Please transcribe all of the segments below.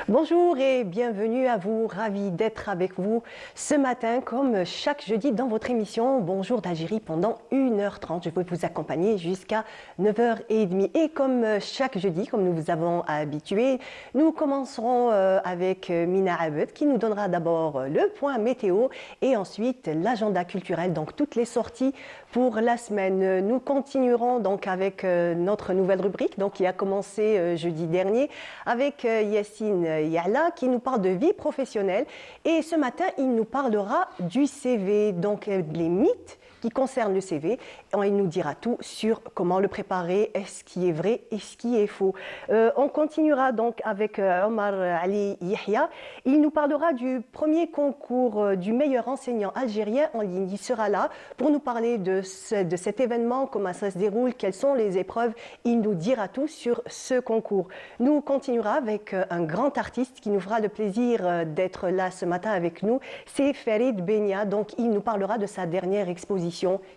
Bonjour et bienvenue à vous, ravi d'être avec vous ce matin comme chaque jeudi dans votre émission Bonjour d'Algérie pendant 1h30. Je vais vous accompagner jusqu'à 9h30 et comme chaque jeudi, comme nous vous avons habitué, nous commencerons avec Mina Abed qui nous donnera d'abord le point météo et ensuite l'agenda culturel, donc toutes les sorties pour la semaine. Nous continuerons donc avec notre nouvelle rubrique donc, qui a commencé jeudi dernier avec Yassine Yala qui nous parle de vie professionnelle et ce matin il nous parlera du CV, donc les mythes qui concernent le CV. Il nous dira tout sur comment le préparer, ce qui est vrai et ce qui est faux. On continuera donc avec Omar Ali Yahya. Il nous parlera du premier concours du meilleur enseignant algérien en ligne. Il sera là pour nous parler de cet événement, comment ça se déroule, quelles sont les épreuves. Il nous dira tout sur ce concours. Nous continuera avec un grand artiste qui nous fera le plaisir d'être là ce matin avec nous. C'est Farid Benia. Donc il nous parlera de sa dernière exposition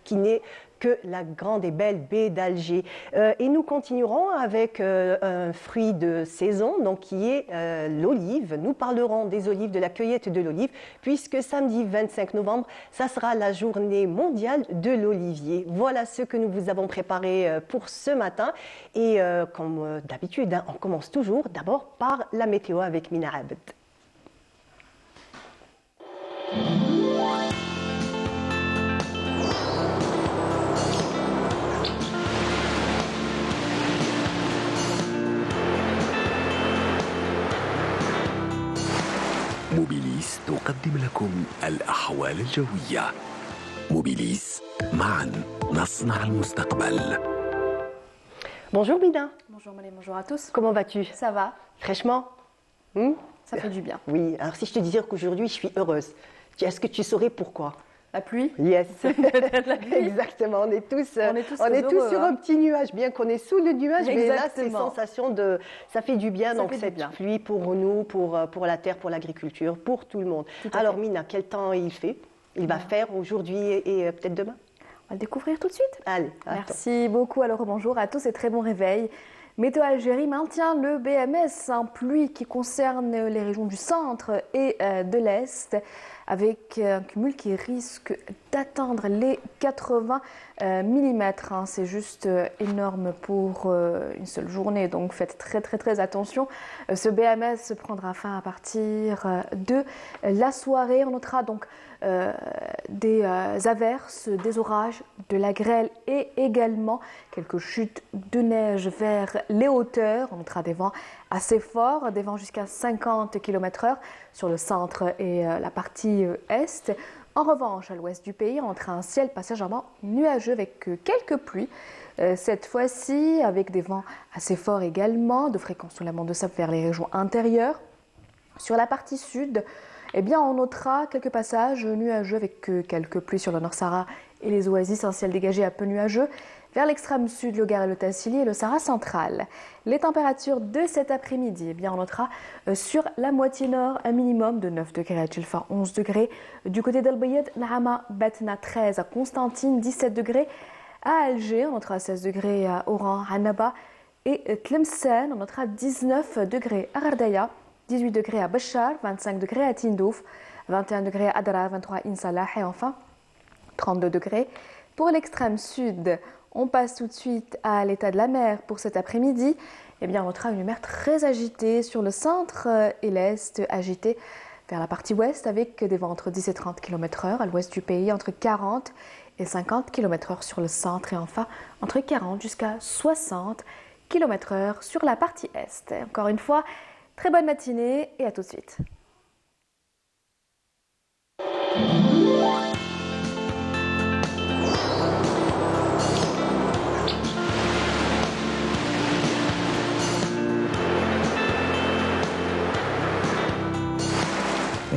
qui n'est que la grande et belle baie d'Alger. Et nous continuerons avec un fruit de saison, donc qui est l'olive. Nous parlerons des olives, de la cueillette de l'olive, puisque samedi 25 novembre, ça sera la journée mondiale de l'olivier. Voilà ce que nous vous avons préparé pour ce matin. Et comme d'habitude, on commence toujours d'abord par la météo avec Mina Abed. موبيليس تقدم لكم الأحوال الجوية. موبيليس، معا نصنع المستقبل. Bonjour Mina. Bonjour Malé, bonjour à tous. Comment vas-tu? Ça va? Fraîchement? Ça fait du bien. Oui, alors si je te disais qu'aujourd'hui je suis heureuse, est-ce que tu saurais pourquoi? La pluie? Yes, La pluie. exactement. On est tous sur heureux, un petit nuage, bien qu'on est sous le nuage, mais là c'est Exactement. sensation de, ça fait du bien. Ça donc fait du cette bien. pluie pour nous, pour la terre, pour l'agriculture, pour tout le monde. Tout à Alors fait. Mina, quel temps il fait? Il va faire aujourd'hui et peut-être demain? On va le découvrir tout de suite. Allez, attends. Merci beaucoup. Alors bonjour à tous et très bon réveil. Météo Algérie maintient le BMS, pluie qui concerne les régions du centre et de l'Est, avec un cumul qui risque d'atteindre les 80 mm. C'est juste énorme pour une seule journée, donc faites très attention. Ce BMS prendra fin à partir de la soirée. On notera donc des averses, des orages, de la grêle et également quelques chutes de neige vers les hauteurs. On notera des vents assez forts, des vents jusqu'à 50 km/h sur le centre et la partie est. En revanche, à l'ouest du pays, on notera un ciel passagèrement nuageux avec quelques pluies. Cette fois-ci, avec des vents assez forts également, de fréquence sous la bande de sable vers les régions intérieures. Sur la partie sud, eh bien, on notera quelques passages nuageux avec quelques pluies sur le Nord-Sahara et les oasis, un ciel dégagé à peu nuageux. Vers l'extrême sud, le Gard et le Tassili et le Sahara central. Les températures de cet après-midi, eh bien, on notera sur la moitié nord un minimum de 9 degrés à Djelfa, 11 degrés. Du côté d'El Bayed, Naama, Batna 13 à Constantine, 17 degrés. À Alger, on notera 16 degrés à Oran, Annaba et Tlemcen, on notera 19 degrés à Gardaya, 18 degrés à Béchar, 25 degrés à Tindouf, 21 degrés à Adra, 23 à Insalah et enfin 32 degrés. Pour l'extrême sud, on passe tout de suite à l'état de la mer pour cet après-midi. Eh bien, on notera une mer très agitée sur le centre et l'est, agitée vers la partie ouest avec des vents entre 10 et 30 km/h, à l'ouest du pays entre 40 et 50 km/h sur le centre et enfin entre 40 jusqu'à 60 km/h sur la partie est. Encore une fois, très bonne matinée et à tout de suite.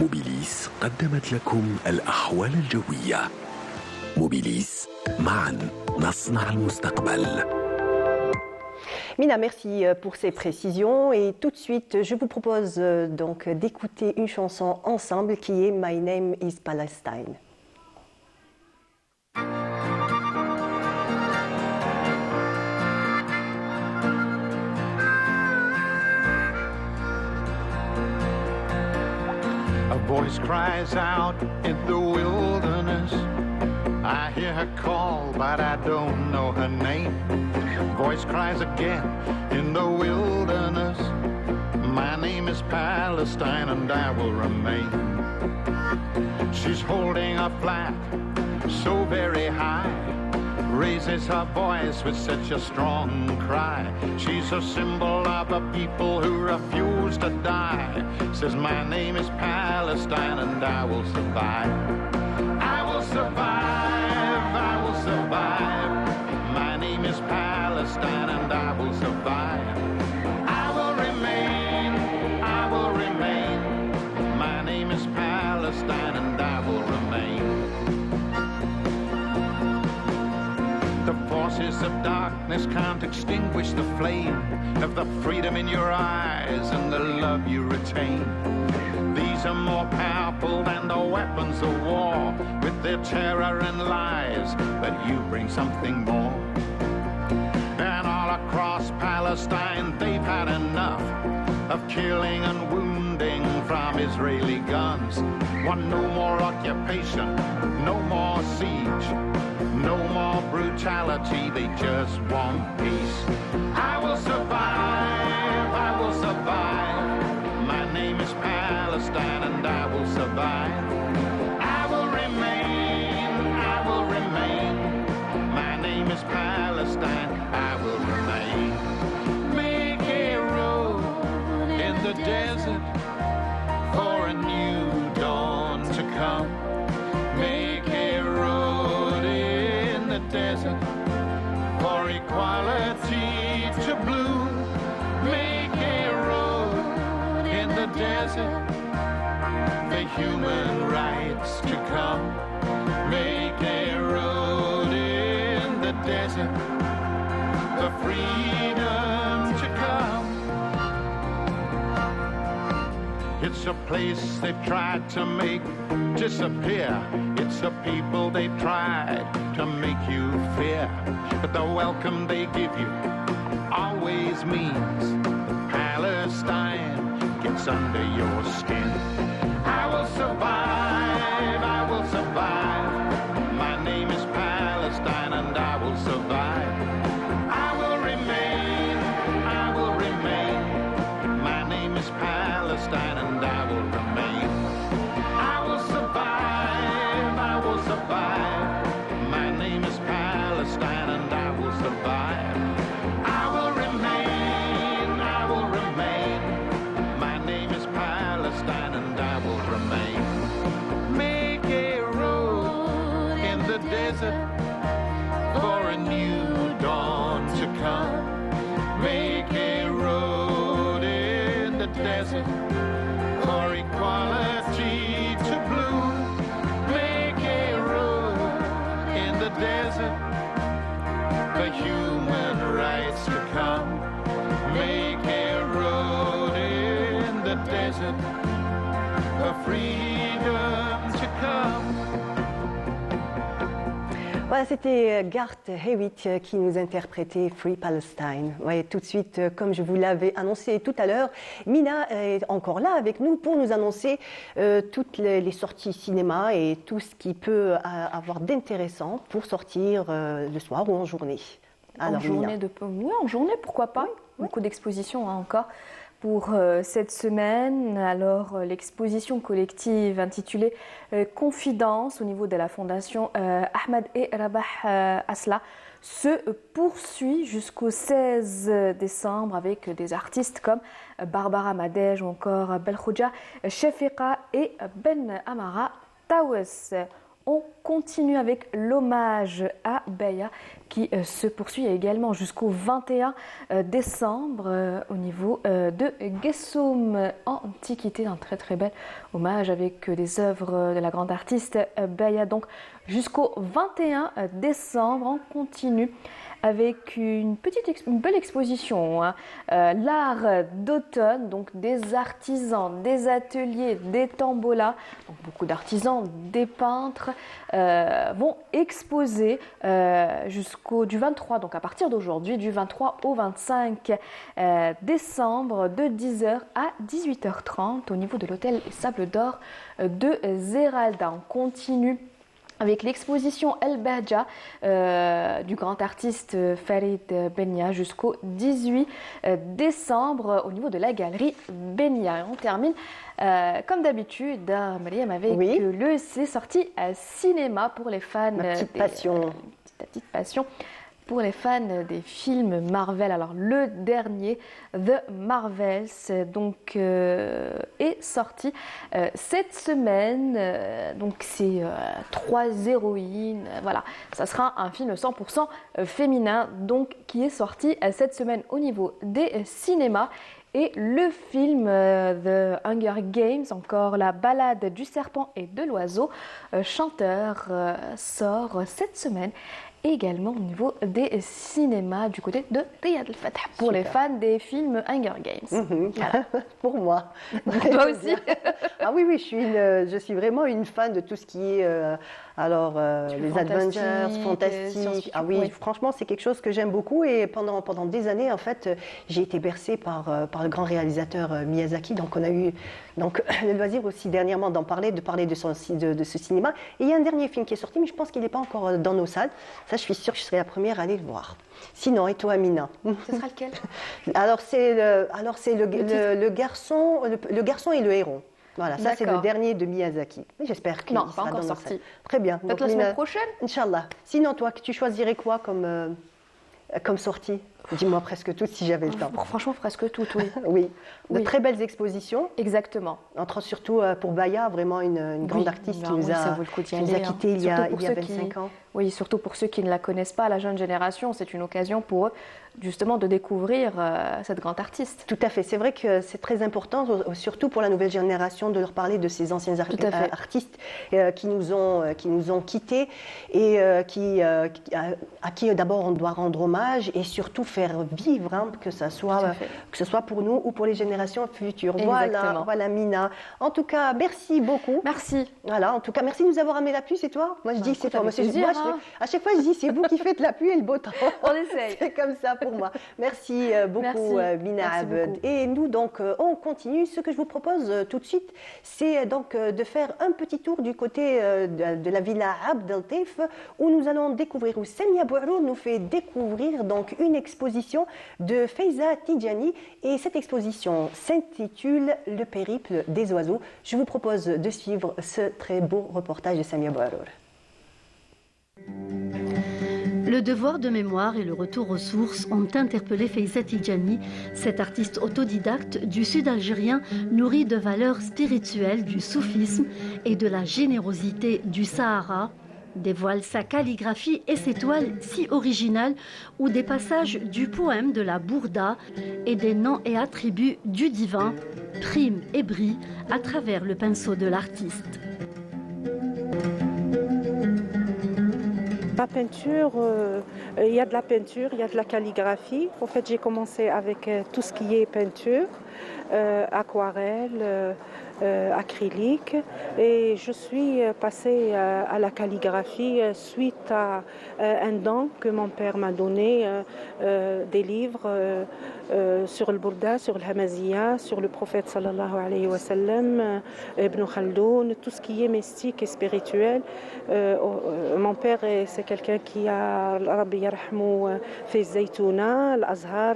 موبيليس قدمت لكم الأحوال الجوية. موبيليس، معا نصنع المستقبل. Mina, merci pour ces précisions. Et tout de suite, je vous propose donc d'écouter une chanson ensemble qui est My Name is Palestine. A voice cries out in the wilderness. I hear her call, but I don't know her name. Voice cries again in the wilderness. My name is Palestine and I will remain. She's holding a flag so very high, raises her voice with such a strong cry. She's a symbol of a people who refuse to die. Says my name is Palestine and I will survive. I will survive, I will survive. My name is Palestine and I will survive. I will remain, I will remain. My name is Palestine and I will remain. The forces of darkness can't extinguish the flame of the freedom in your eyes and the love you retain. These are more powerful than the weapons of war. With their terror and lies, but you bring something more. And all across Palestine, they've had enough of killing and wounding from Israeli guns. Want no more occupation, no more siege, no more brutality, they just want peace. I will survive, I will survive. My name is Palestine and I will survive. I will remain, I will remain. My name is Palestine, I will remain. Make a road in the desert for a new dawn to come. Make a road in the desert for equality to bloom. Make a road in the desert for human rights to come. Make a road in the desert for freedom to come. It's a place they've tried to make disappear. It's a people they've tried to make you fear. But the welcome they give you always means Palestine gets under your skin. I will survive, I will survive. My name is Palestine and I will survive. I will remain, I will remain. My name is Palestine and I will remain. I will survive, I will survive. My name is Palestine and I will survive. I will remain, I will remain. My name is Palestine and I will remain. Make a road in the desert for a new dawn to come. Make a road in the desert for equality to bloom. Make a road in the desert for human rights to come. Make a road in the desert for freedom to come. Voilà, c'était Garth Hewitt qui nous interprétait Free Palestine. Ouais, tout de suite, comme je vous l'avais annoncé tout à l'heure, Mina est encore là avec nous pour nous annoncer toutes les sorties cinéma et tout ce qui peut avoir d'intéressant pour sortir le soir ou en journée. Alors, en journée, pourquoi pas. Beaucoup d'expositions encore pour cette semaine. Alors, l'exposition collective intitulée Confidence au niveau de la fondation Ahmed et Rabah Asla se poursuit jusqu'au 16 décembre avec des artistes comme Barbara Madej ou encore Belkhouja Shefiqa et Ben Amara Tawes. On continue avec l'hommage à Beya qui se poursuit également jusqu'au 21 décembre au niveau de Gessoum Antiquité, un très très bel hommage avec des œuvres de la grande artiste Baya, donc jusqu'au 21 décembre en continu avec une belle exposition, hein. L'art d'automne, donc des artisans, des ateliers, des tambolas, donc beaucoup d'artisans, des peintres vont exposer du 23, donc à partir d'aujourd'hui, du 23 au 25 décembre, de 10h à 18h30 au niveau de l'hôtel Sable d'Or de Zeralda. On continue avec l'exposition El Bahja du grand artiste Farid Benya jusqu'au 18 décembre au niveau de la galerie Benya. Et on termine comme d'habitude, Mariam, avec le C'est sorti à cinéma pour les fans. Ma petite passion. Ta petite passion. Pour les fans des films Marvel, alors le dernier, The Marvels, donc est sorti cette semaine. Donc c'est 3 héroïnes, voilà. Ça sera un film 100% féminin, donc qui est sorti cette semaine au niveau des cinémas. Et le film The Hunger Games, encore la balade du serpent et de l'oiseau, chanteur, sort cette semaine. Également au niveau des cinémas du côté de Riyad Al Fath pour les fans des films Hunger Games. Voilà. Pour moi. Toi aussi. Ah oui, je suis vraiment une fan de tout ce qui est les Avengers, fantastiques. Ah oui, franchement, c'est quelque chose que j'aime beaucoup et pendant des années, en fait, j'ai été bercée par le grand réalisateur Miyazaki. Donc, on a eu le loisir aussi dernièrement de parler de ce cinéma. Et il y a un dernier film qui est sorti, mais je pense qu'il n'est pas encore dans nos salles. Ça, je suis sûre que je serai la première à aller le voir. Sinon, et toi, Amina? Ce sera lequel? Alors, c'est le garçon et le héron. Voilà, ça c'est le dernier de Miyazaki. J'espère qu'il sera encore dans sorti. Salles. Très bien. Peut-être la semaine prochaine. Inch'Allah. Sinon, toi, tu choisirais quoi comme sortie? Dis-moi presque toutes si j'avais le temps. Franchement, presque toutes, oui. Oui. De très belles expositions. Exactement. Surtout pour Baya, vraiment une grande artiste qui nous a quittés il y a 25 ans. Oui, surtout pour ceux qui ne la connaissent pas, la jeune génération, c'est une occasion pour eux justement de découvrir cette grande artiste. Tout à fait, c'est vrai que c'est très important, surtout pour la nouvelle génération, de leur parler de ces anciens artistes qui nous ont quittés et à qui d'abord on doit rendre hommage et surtout faire vivre, hein, que ce soit pour nous ou pour les générations futures. Voilà Mina. En tout cas, merci beaucoup. Merci. Voilà, en tout cas, merci de nous avoir amené la pluie, c'est toi? Moi je dis que c'est toi. À chaque fois je dis c'est vous qui faites la pluie et le beau temps. On essaye. C'est comme ça pour moi. Merci beaucoup Mina Abed. Et nous donc on continue. Ce que je vous propose tout de suite, c'est donc de faire un petit tour du côté de la villa Abd El-Taif où nous allons découvrir, où Samia Bouarour nous fait découvrir donc une exposition de Faiza Tidjani et cette exposition s'intitule Le périple des oiseaux. Je vous propose de suivre ce très beau reportage de Samia Bouarour. Le devoir de mémoire et le retour aux sources ont interpellé Faiza Tidjani, cette artiste autodidacte du sud algérien nourrie de valeurs spirituelles du soufisme et de la générosité du Sahara, dévoile sa calligraphie et ses toiles si originales où des passages du poème de la Bourda et des noms et attributs du divin priment et brillent à travers le pinceau de l'artiste. La peinture, il y a de la peinture, il y a de la calligraphie. En fait, j'ai commencé avec tout ce qui est peinture, aquarelle, acrylique, et je suis passée à la calligraphie suite à un don que mon père m'a donné, des livres sur le Bourda, sur le Hamaziyya, sur le prophète sallallahu alayhi wa sallam, Ibn Khaldoun, tout ce qui est mystique et spirituel. Mon père, c'est quelqu'un qui a Rabbi yarhamou fait Zaytouna, l'Azhar,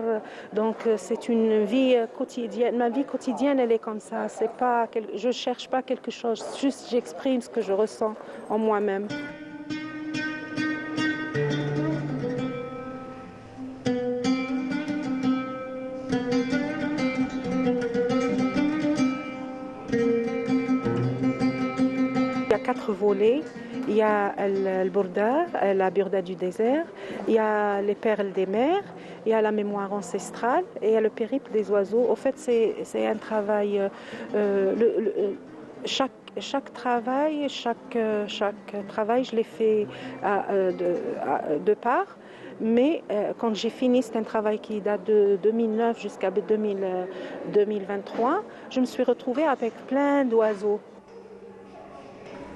donc c'est une vie quotidienne. Ma vie quotidienne, elle est comme ça. C'est pas, je cherche pas quelque chose, juste j'exprime ce que je ressens en moi-même. Il y a 4 volets. Il y a le Bourda, la Burda du désert. Il y a les perles des mers, il y a la mémoire ancestrale et il y a le périple des oiseaux. Au fait, c'est un travail. Chaque travail, je l'ai fait de part. Mais quand j'ai fini, c'est un travail qui date de 2009 jusqu'à 2023, je me suis retrouvée avec plein d'oiseaux.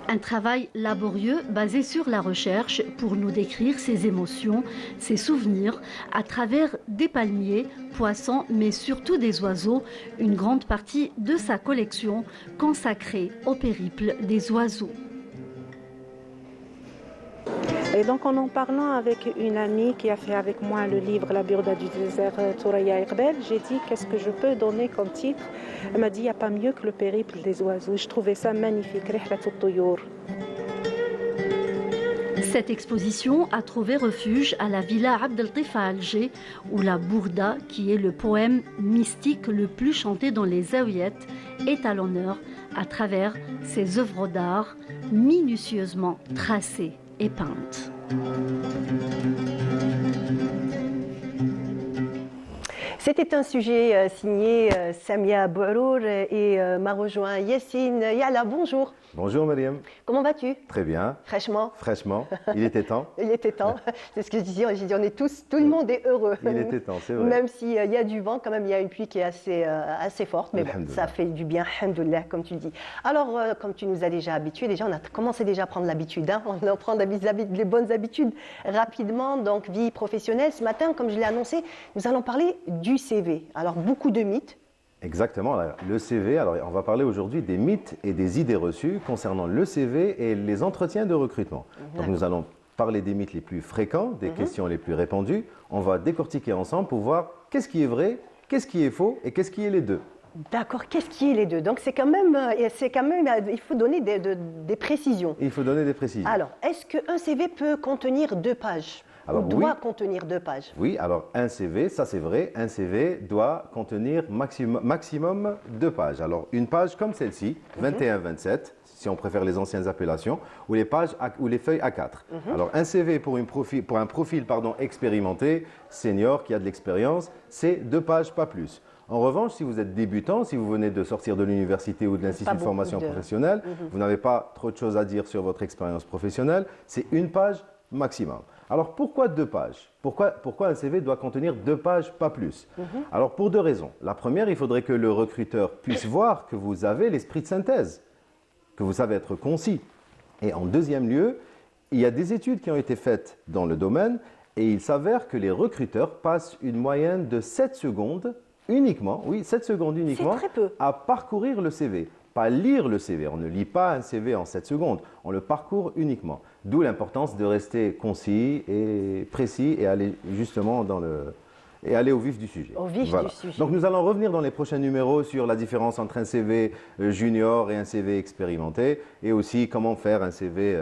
Un travail laborieux basé sur la recherche pour nous décrire ses émotions, ses souvenirs à travers des palmiers, poissons, mais surtout des oiseaux, une grande partie de sa collection consacrée au périple des oiseaux. Et donc en parlant avec une amie qui a fait avec moi le livre La Burda du désert, Touraya Iqbal, j'ai dit qu'est-ce que je peux donner comme titre. Elle m'a dit il n'y a pas mieux que le périple des oiseaux. Je trouvais ça magnifique, Rihlat al-Tuyur. Cette exposition a trouvé refuge à la Villa Abd el-Tif à Alger, où la Bourda, qui est le poème mystique le plus chanté dans les zaouiettes, est à l'honneur à travers ses œuvres d'art minutieusement tracées et peinte. C'était un sujet signé Samia Bourour et m'a rejoint Yassine Yala. Bonjour. Bonjour Mariam. Comment vas-tu? Très bien. Fraîchement. Fraîchement. Il était temps. Il était temps. C'est ce que je disais. J'ai dit, tout le monde est heureux. Il était temps, c'est vrai. Même s'il y a du vent, quand même, il y a une pluie qui est assez forte. Mais bon, ça fait du bien, alhamdoulilah, comme tu dis. Alors, comme tu nous as déjà habitués, déjà, on a commencé déjà à prendre l'habitude. Hein, on en prend les bonnes habitudes rapidement. Donc, vie professionnelle. Ce matin, comme je l'ai annoncé, nous allons parler du CV. Alors, beaucoup de mythes. Exactement, le CV. Alors, on va parler aujourd'hui des mythes et des idées reçues concernant le CV et les entretiens de recrutement. Donc, nous allons parler des mythes les plus fréquents, des questions les plus répandues. On va décortiquer ensemble pour voir qu'est-ce qui est vrai, qu'est-ce qui est faux et qu'est-ce qui est les deux. D'accord, qu'est-ce qui est les deux? Donc, c'est quand même, il faut donner des précisions. Il faut donner des précisions. Alors, est-ce qu'un CV peut contenir 2 pages? Alors, ou doit contenir 2 pages? Oui, alors un CV, ça c'est vrai, un CV doit contenir maximum 2 pages. Alors une page comme celle-ci, 21-27, si on préfère les anciennes appellations, ou les feuilles A4. Alors un CV pour un profil expérimenté, senior, qui a de l'expérience, c'est 2 pages, pas plus. En revanche, si vous êtes débutant, si vous venez de sortir de l'université ou de l'institut de formation professionnelle, vous n'avez pas trop de choses à dire sur votre expérience professionnelle, c'est 1 page maximum. Alors pourquoi 2 pages? Pourquoi un CV doit contenir 2 pages, pas plus? Alors pour 2 raisons. La première, il faudrait que le recruteur puisse voir que vous avez l'esprit de synthèse, que vous savez être concis. Et en deuxième lieu, il y a des études qui ont été faites dans le domaine et il s'avère que les recruteurs passent une moyenne de 7 secondes uniquement, oui, 7 secondes uniquement, très peu, à parcourir le CV. Pas lire le CV, on ne lit pas un CV en 7 secondes, on le parcourt uniquement. D'où l'importance de rester concis et précis et aller justement aller au vif du sujet. Au vif du sujet. Donc nous allons revenir dans les prochains numéros sur la différence entre un CV junior et un CV expérimenté et aussi comment faire un CV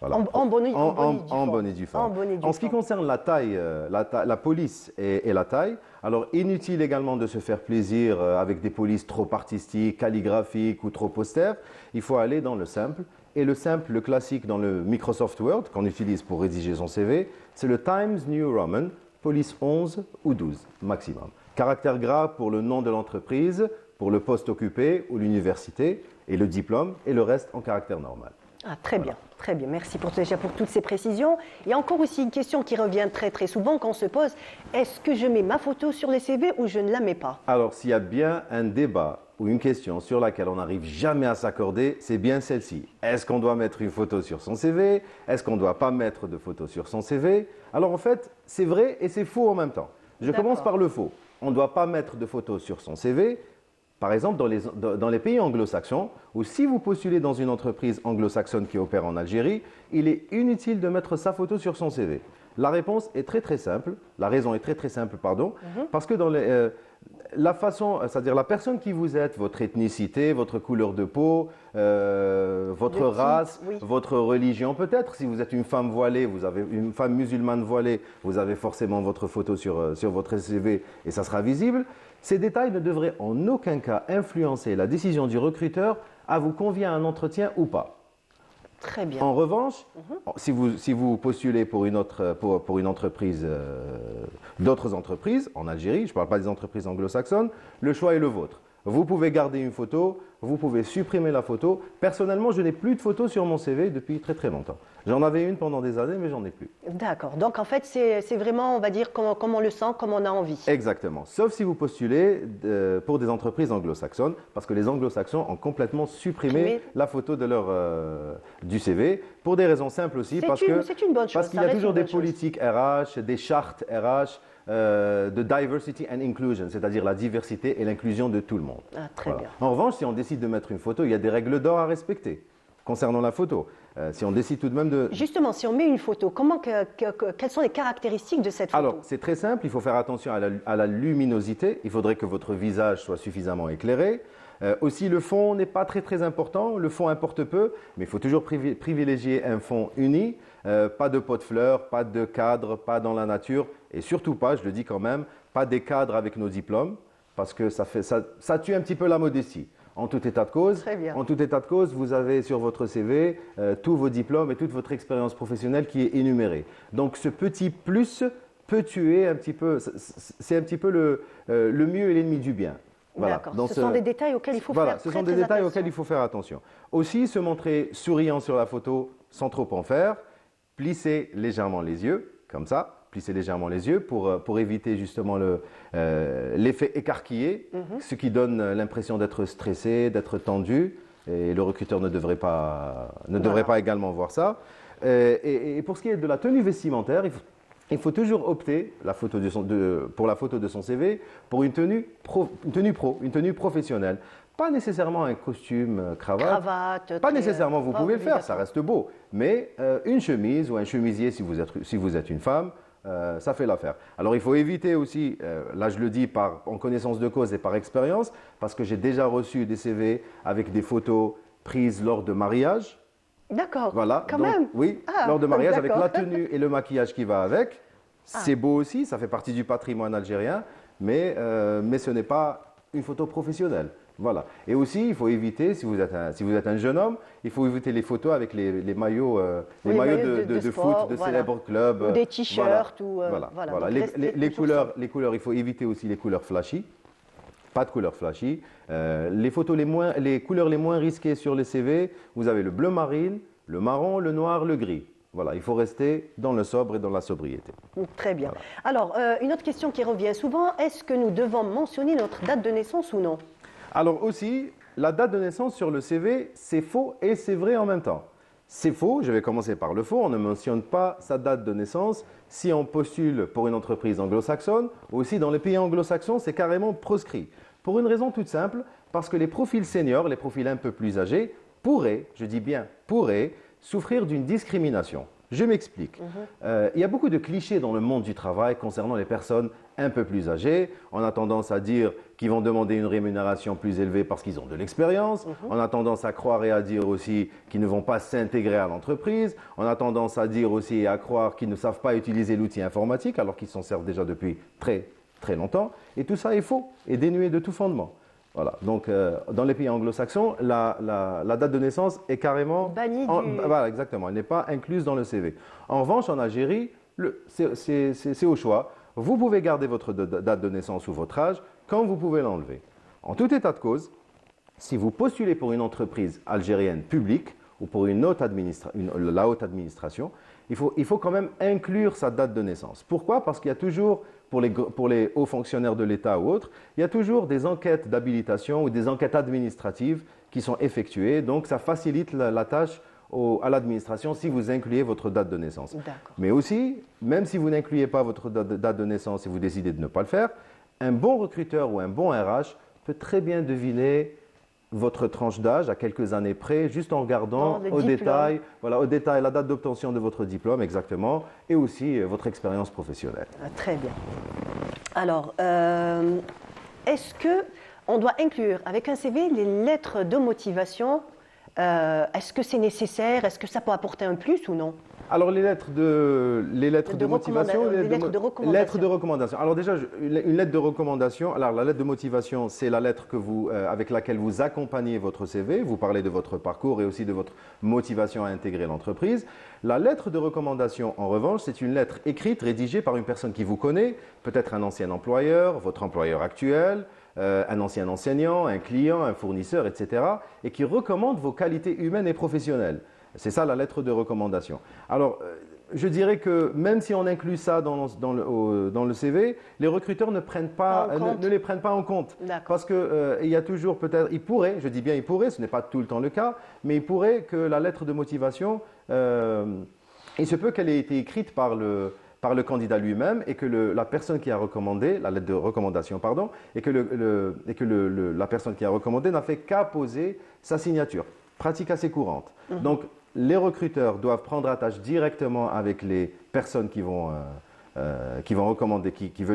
en bonne et due forme. En ce qui concerne la taille, la police et la taille, alors inutile également de se faire plaisir avec des polices trop artistiques, calligraphiques ou trop austères. Il faut aller dans le simple. Et le simple, le classique dans le Microsoft Word qu'on utilise pour rédiger son CV, c'est le Times New Roman, police 11 ou 12 maximum. Caractère gras pour le nom de l'entreprise, pour le poste occupé ou l'université, et le diplôme, et le reste en caractère normal. Ah, très bien, très bien. Merci déjà pour toutes ces précisions. Il y a encore aussi une question qui revient très très souvent quand on se pose. Est-ce que je mets ma photo sur les CV ou je ne la mets pas? Alors, s'il y a bien un débat ou une question sur laquelle on n'arrive jamais à s'accorder, c'est bien celle-ci. Est-ce qu'on doit mettre une photo sur son CV? Est-ce qu'on ne doit pas mettre de photo sur son CV? Alors en fait, c'est vrai et c'est faux en même temps. Je commence par le faux. On ne doit pas mettre de photo sur son CV. Par exemple, dans les pays anglo-saxons, ou si vous postulez dans une entreprise anglo-saxonne qui opère en Algérie, il est inutile de mettre sa photo sur son CV. La réponse est très simple, la raison est très simple, parce que dans la façon, c'est-à-dire la personne qui vous êtes, votre ethnicité, votre couleur de peau, votre race, votre religion peut-être, si vous êtes une femme voilée, vous avez une femme musulmane voilée, vous avez forcément votre photo sur votre CV et ça sera visible. Ces détails ne devraient en aucun cas influencer la décision du recruteur à vous convier à un entretien ou pas. Très bien. En revanche, si vous postulez pour une entreprise, d'autres entreprises en Algérie, je ne parle pas des entreprises anglo-saxonnes, le choix est le vôtre. Vous pouvez garder une photo, vous pouvez supprimer la photo. Personnellement, je n'ai plus de photos sur mon CV depuis très très longtemps. J'en avais une pendant des années, mais j'en ai plus. D'accord. Donc en fait, c'est vraiment, on va dire, comme on le sent, comme on a envie. Exactement. Sauf si vous postulez pour des entreprises anglo-saxonnes, parce que les anglo-saxons ont complètement supprimé la photo de du CV, pour des raisons simples aussi, C'est une bonne chose. parce qu'il y a toujours des politiques RH, des chartes RH, de diversity and inclusion, c'est-à-dire la diversité et l'inclusion de tout le monde. Ah, très bien. En revanche, si on décide de mettre une photo, il y a des règles d'or à respecter concernant la photo. Si on décide tout de même de... Justement, si on met une photo, quelles sont les caractéristiques de cette photo? Alors, c'est très simple, il faut faire attention à la luminosité. Il faudrait que votre visage soit suffisamment éclairé. Aussi, le fond n'est pas très très important, le fond importe peu, mais il faut toujours privilégier un fond uni, pas de pot de fleurs, pas de cadre, pas dans la nature, et surtout pas, je le dis quand même, pas des cadres avec nos diplômes, parce que ça tue un petit peu la modestie. En tout état de cause, Très bien. en tout état de cause, vous avez sur votre CV tous vos diplômes et toute votre expérience professionnelle qui est énumérée. Donc ce petit plus peut tuer un petit peu, c'est un petit peu le mieux et l'ennemi du bien. Voilà. D'accord. Ce sont des détails auxquels il faut Voilà, faire ce très, sont des très détails attention. auxquels il faut faire attention. Aussi, se montrer souriant sur la photo sans trop en faire, plisser légèrement les yeux, comme ça, plisser légèrement les yeux pour éviter justement l'effet écarquillé, ce qui donne l'impression d'être stressé, d'être tendu, et le recruteur ne devrait pas également voir ça. Et pour ce qui est de la tenue vestimentaire, il faut toujours opter pour la photo de son CV pour une tenue professionnelle. Pas nécessairement un costume, Cravate. pas très- nécessairement, vous pas pouvez le faire, obligatoire. ça reste beau. Mais une chemise ou un chemisier si vous êtes une femme, ça fait l'affaire. Alors il faut éviter aussi, là je le dis en connaissance de cause et par expérience, parce que j'ai déjà reçu des CV avec des photos prises lors de mariage. D'accord. Voilà. Quand Donc, même. Oui, Ah, lors de mariage avec d'accord. la tenue et le maquillage qui va avec. C'est beau aussi, ça fait partie du patrimoine algérien, mais ce n'est pas une photo professionnelle. Voilà. Et aussi, il faut éviter, si vous êtes un jeune homme, il faut éviter les photos avec les maillots, Oui, maillots de sport, foot, de voilà. célèbres clubs. Ou des t-shirts, ou, voilà. voilà. Voilà. Donc, restez toujours Les couleurs, il faut éviter aussi les couleurs flashy. Pas de couleurs flashy. Les couleurs les moins risquées sur les CV, vous avez le bleu marine, le marron, le noir, le gris. Voilà, il faut rester dans le sobre et dans la sobriété. Très bien. Alors, une autre question qui revient souvent, est-ce que nous devons mentionner notre date de naissance ou non? Alors aussi, la date de naissance sur le CV, c'est faux et c'est vrai en même temps. C'est faux, je vais commencer par le faux, on ne mentionne pas sa date de naissance si on postule pour une entreprise anglo-saxonne. Aussi, dans les pays anglo-saxons, c'est carrément proscrit. Pour une raison toute simple, parce que les profils seniors, les profils un peu plus âgés, pourraient, je dis bien pourraient, souffrir d'une discrimination. Je m'explique. Il y a beaucoup de clichés dans le monde du travail concernant les personnes un peu plus âgées. On a tendance à dire qu'ils vont demander une rémunération plus élevée parce qu'ils ont de l'expérience. On a tendance à croire et à dire aussi qu'ils ne vont pas s'intégrer à l'entreprise. On a tendance à dire aussi et à croire qu'ils ne savent pas utiliser l'outil informatique alors qu'ils s'en servent déjà depuis très très longtemps. Et tout ça est faux et dénué de tout fondement. Voilà. Donc, dans les pays anglo-saxons, la date de naissance est carrément bannie voilà, exactement. Elle n'est pas incluse dans le CV. En revanche, en Algérie, c'est au choix. Vous pouvez garder votre date de naissance ou votre âge quand vous pouvez l'enlever. En tout état de cause, si vous postulez pour une entreprise algérienne publique ou pour la haute administration, il faut quand même inclure sa date de naissance. Pourquoi? Parce qu'il y a toujours, pour les hauts fonctionnaires de l'État ou autres, il y a toujours des enquêtes d'habilitation ou des enquêtes administratives qui sont effectuées. Donc, ça facilite la tâche à l'administration si vous incluez votre date de naissance. Mais aussi, même si vous n'incluez pas votre date de naissance et vous décidez de ne pas le faire, un bon recruteur ou un bon RH peut très bien deviner votre tranche d'âge à quelques années près, juste en regardant au détail la date d'obtention de votre diplôme exactement, et aussi votre expérience professionnelle. Très bien. Alors, est-ce qu'on doit inclure avec un CV les lettres de motivation? Est-ce que c'est nécessaire? Est-ce que ça peut apporter un plus ou non? Alors les lettres de motivation, Les lettres de recommandation. lettres de recommandation. Alors déjà, une lettre de recommandation. Alors la lettre de motivation, c'est la lettre avec laquelle vous accompagnez votre CV. Vous parlez de votre parcours et aussi de votre motivation à intégrer l'entreprise. La lettre de recommandation, en revanche, c'est une lettre écrite, rédigée par une personne qui vous connaît, peut-être un ancien employeur, votre employeur actuel, un ancien enseignant, un client, un fournisseur, etc. et qui recommande vos qualités humaines et professionnelles. C'est ça la lettre de recommandation. Alors, je dirais que même si on inclut ça dans le CV, les recruteurs ne les prennent pas en compte. Parce qu'il y a toujours peut-être, il pourrait, je dis bien il pourrait, ce n'est pas tout le temps le cas, mais il pourrait que la lettre de motivation, il se peut qu'elle ait été écrite par le candidat lui-même et que la personne qui a recommandé, la lettre de recommandation, pardon, et que la personne qui a recommandé n'a fait qu'à poser sa signature. Pratique assez courante. Donc, les recruteurs doivent prendre attache directement avec les personnes qui veulent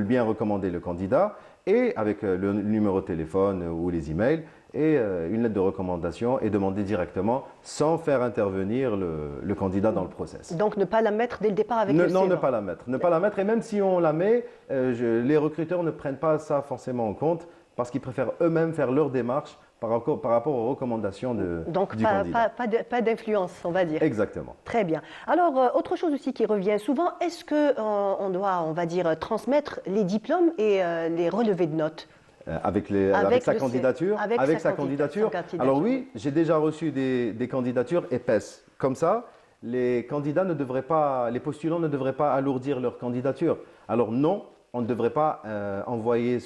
bien recommander le candidat et avec le numéro de téléphone ou les emails et une lettre de recommandation et demander directement sans faire intervenir le candidat dans le process. Donc ne pas la mettre dès le départ avec le CV. Non, ne pas la mettre. Ne pas la mettre et même si on la met, les recruteurs ne prennent pas ça forcément en compte parce qu'ils préfèrent eux-mêmes faire leur démarche par rapport aux recommandations du candidat. Donc pas d'influence, on va dire. Exactement. Très bien. Alors, autre chose aussi qui revient souvent, est-ce qu'on doit, on va dire, transmettre les diplômes et les relevés de notes avec sa candidature. Alors oui, j'ai déjà reçu des candidatures épaisses. Comme ça, les postulants ne devraient pas alourdir leur candidature. Alors non, on ne doit pas envoyer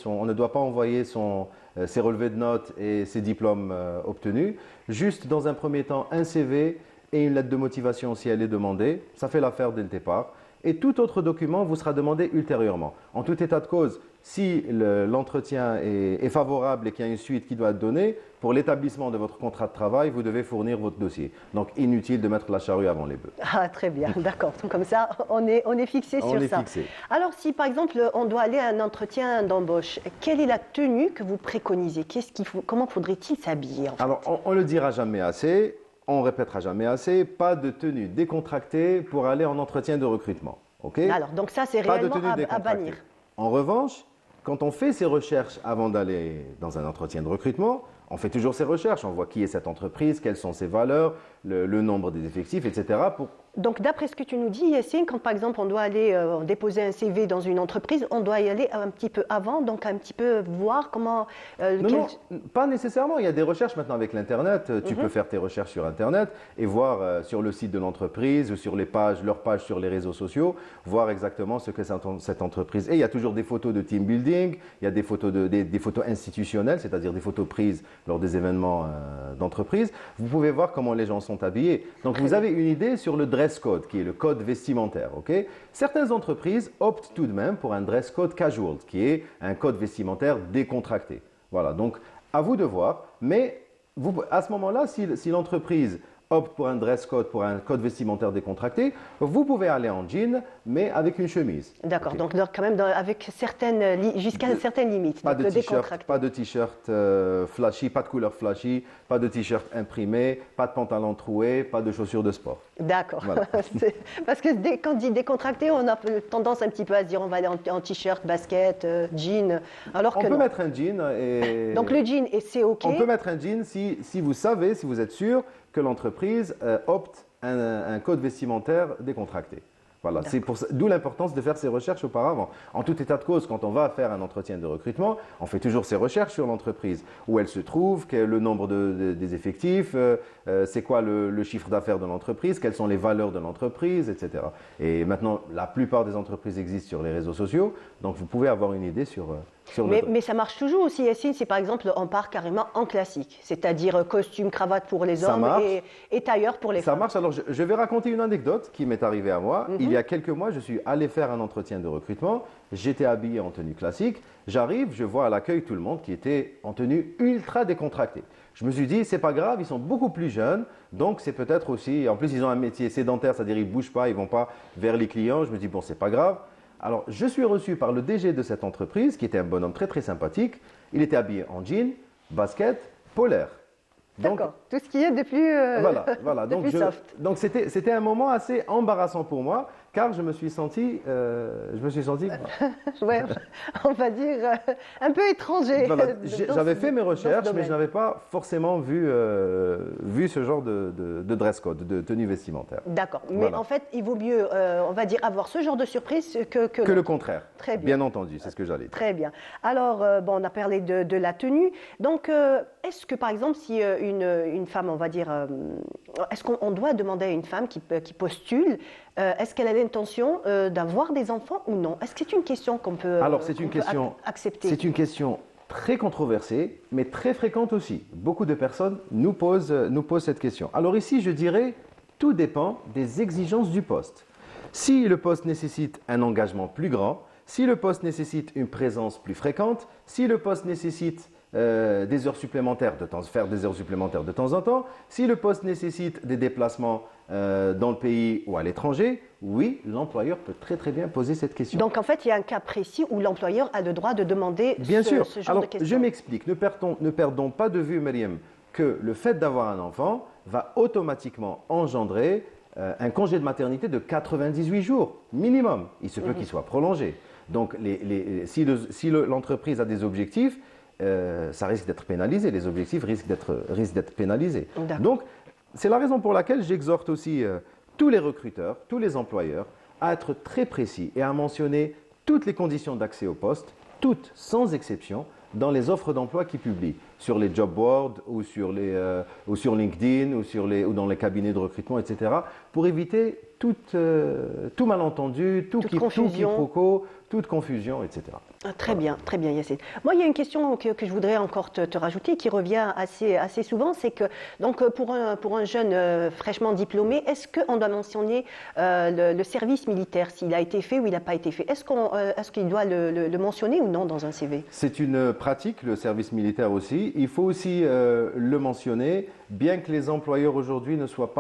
ses relevés de notes et ses diplômes obtenus. Juste dans un premier temps, un CV et une lettre de motivation si elle est demandée. Ça fait l'affaire dès le départ. Et tout autre document vous sera demandé ultérieurement. En tout état de cause, si l'entretien est favorable et qu'il y a une suite qui doit être donnée, pour l'établissement de votre contrat de travail, vous devez fournir votre dossier. Donc, inutile de mettre la charrue avant les bœufs. Ah, très bien, d'accord. Donc, comme ça, on est fixé sur ça. Fixé. Alors, si par exemple, on doit aller à un entretien d'embauche, quelle est la tenue que vous préconisez? Comment faudrait-il s'habiller en fait? Alors, on ne le dira jamais assez. On répétera jamais assez, pas de tenue décontractée pour aller en entretien de recrutement. Okay? Alors, donc ça, c'est pas réellement de tenue à bannir. En revanche, quand on fait ses recherches avant d'aller dans un entretien de recrutement, on fait toujours ses recherches. On voit qui est cette entreprise, quelles sont ses valeurs, le nombre des effectifs, etc. Donc, d'après ce que tu nous dis, Yassine, quand par exemple on doit aller déposer un CV dans une entreprise, on doit y aller un petit peu avant, donc un petit peu voir comment... Non, pas nécessairement. Il y a des recherches maintenant avec l'Internet. Tu peux faire tes recherches sur Internet et voir sur le site de l'entreprise ou sur leurs pages sur les réseaux sociaux, voir exactement ce que cette entreprise est. Il y a toujours des photos de team building, il y a des photos, des photos institutionnelles, c'est-à-dire des photos prises lors des événements d'entreprise. Vous pouvez voir comment les gens sont habillés. Donc, vous avez une idée sur le dress code, qui est le code vestimentaire. Okay? Certaines entreprises optent tout de même pour un dress code casual, qui est un code vestimentaire décontracté. Voilà, donc à vous de voir. Mais à ce moment-là, si l'entreprise opte pour un dress code, pour un code vestimentaire décontracté, vous pouvez aller en jean, mais avec une chemise. D'accord, okay. Donc quand même avec jusqu'à certaines limites. Pas de t-shirt flashy, pas de couleur flashy, pas de t-shirt imprimé, pas de pantalon troué, pas de chaussures de sport. D'accord. Voilà. Parce que quand on dit décontracté, on a tendance un petit peu à se dire on va aller en t-shirt, basket, jean. Alors que on peut mettre un jean. Donc le jean, et c'est OK. On peut mettre un jean si vous êtes sûr que l'entreprise opte un code vestimentaire décontracté. Voilà, d'où l'importance de faire ses recherches auparavant. En tout état de cause, quand on va faire un entretien de recrutement, on fait toujours ses recherches sur l'entreprise, où elle se trouve, quel est le nombre des effectifs, c'est quoi le chiffre d'affaires de l'entreprise, quelles sont les valeurs de l'entreprise, etc. Et maintenant, la plupart des entreprises existent sur les réseaux sociaux, donc vous pouvez avoir une idée sur mais ça marche toujours aussi, Yassine, si par exemple on part carrément en classique, c'est-à-dire costume, cravate pour les hommes et tailleur pour les femmes. Ça marche. Alors je vais raconter une anecdote qui m'est arrivée à moi. Il y a quelques mois, je suis allé faire un entretien de recrutement. J'étais habillé en tenue classique. J'arrive, je vois à l'accueil tout le monde qui était en tenue ultra décontractée. Je me suis dit, c'est pas grave, ils sont beaucoup plus jeunes, donc c'est peut-être aussi. En plus, ils ont un métier sédentaire, c'est-à-dire ils ne bougent pas, ils ne vont pas vers les clients. Je me dis, bon, c'est pas grave. Alors, je suis reçu par le DG de cette entreprise, qui était un bonhomme très très sympathique. Il était habillé en jean, basket, polaire. D'accord. Tout ce qui est de plus, voilà. de Donc, plus soft. donc c'était un moment assez embarrassant pour moi, car je me suis senti Ouais, on va dire un peu étranger. voilà, dans j'avais ce- fait mes dans ce recherches, mais domaine. je n'avais pas forcément vu ce genre de dress code, de tenue vestimentaire. D'accord. Mais Voilà. en fait, il vaut mieux, on va dire, avoir ce genre de surprise que Que le contraire. Très bien. Bien entendu, c'est ce que j'allais dire. Très bien. Alors, bon, on a parlé de la tenue. Donc, est-ce que, par exemple, si une femme, on va dire, est-ce qu'on doit demander à une femme qui postule, est-ce qu'elle a l'intention d'avoir des enfants ou non? Est-ce que c'est une question qu'on peut, Alors, c'est une qu'on peut question, accepter? c'est une question très controversée, mais très fréquente aussi. Beaucoup de personnes nous posent cette question. Alors ici, je dirais, tout dépend des exigences du poste. Si le poste nécessite un engagement plus grand, si le poste nécessite une présence plus fréquente, si le poste nécessite des heures supplémentaires faire des heures supplémentaires de temps en temps, si le poste nécessite des déplacements dans le pays ou à l'étranger, oui, l'employeur peut très très bien poser cette question. Donc, en fait, il y a un cas précis où l'employeur a le droit de demander Bien sûr. ce genre Alors, de questions. je m'explique. Ne perdons pas de vue, Myriam, que le fait d'avoir un enfant va automatiquement engendrer un congé de maternité de 98 jours minimum. Il se peut qu'il soit prolongé. Donc, si l'entreprise a des objectifs, ça risque d'être pénalisé. Les objectifs risquent d'être pénalisés. D'accord. Donc, c'est la raison pour laquelle j'exhorte aussi tous les recruteurs, tous les employeurs, à être très précis et à mentionner toutes les conditions d'accès au poste, toutes, sans exception, dans les offres d'emploi qu'ils publient, sur les job boards ou sur LinkedIn ou dans les cabinets de recrutement, etc., pour éviter tout malentendu, tout confusion. quiproquo, toute confusion, etc. Ah, très bien, Yacine. Moi, il y a une question que je voudrais encore te rajouter, qui revient assez souvent, c'est que donc, pour un jeune fraîchement diplômé, est-ce qu'on doit mentionner le service militaire, s'il a été fait ou il n'a pas été fait? Est-ce qu'il doit le mentionner ou non dans un CV? C'est une pratique, le service militaire aussi. Il faut aussi le mentionner, bien que les employeurs aujourd'hui ne soient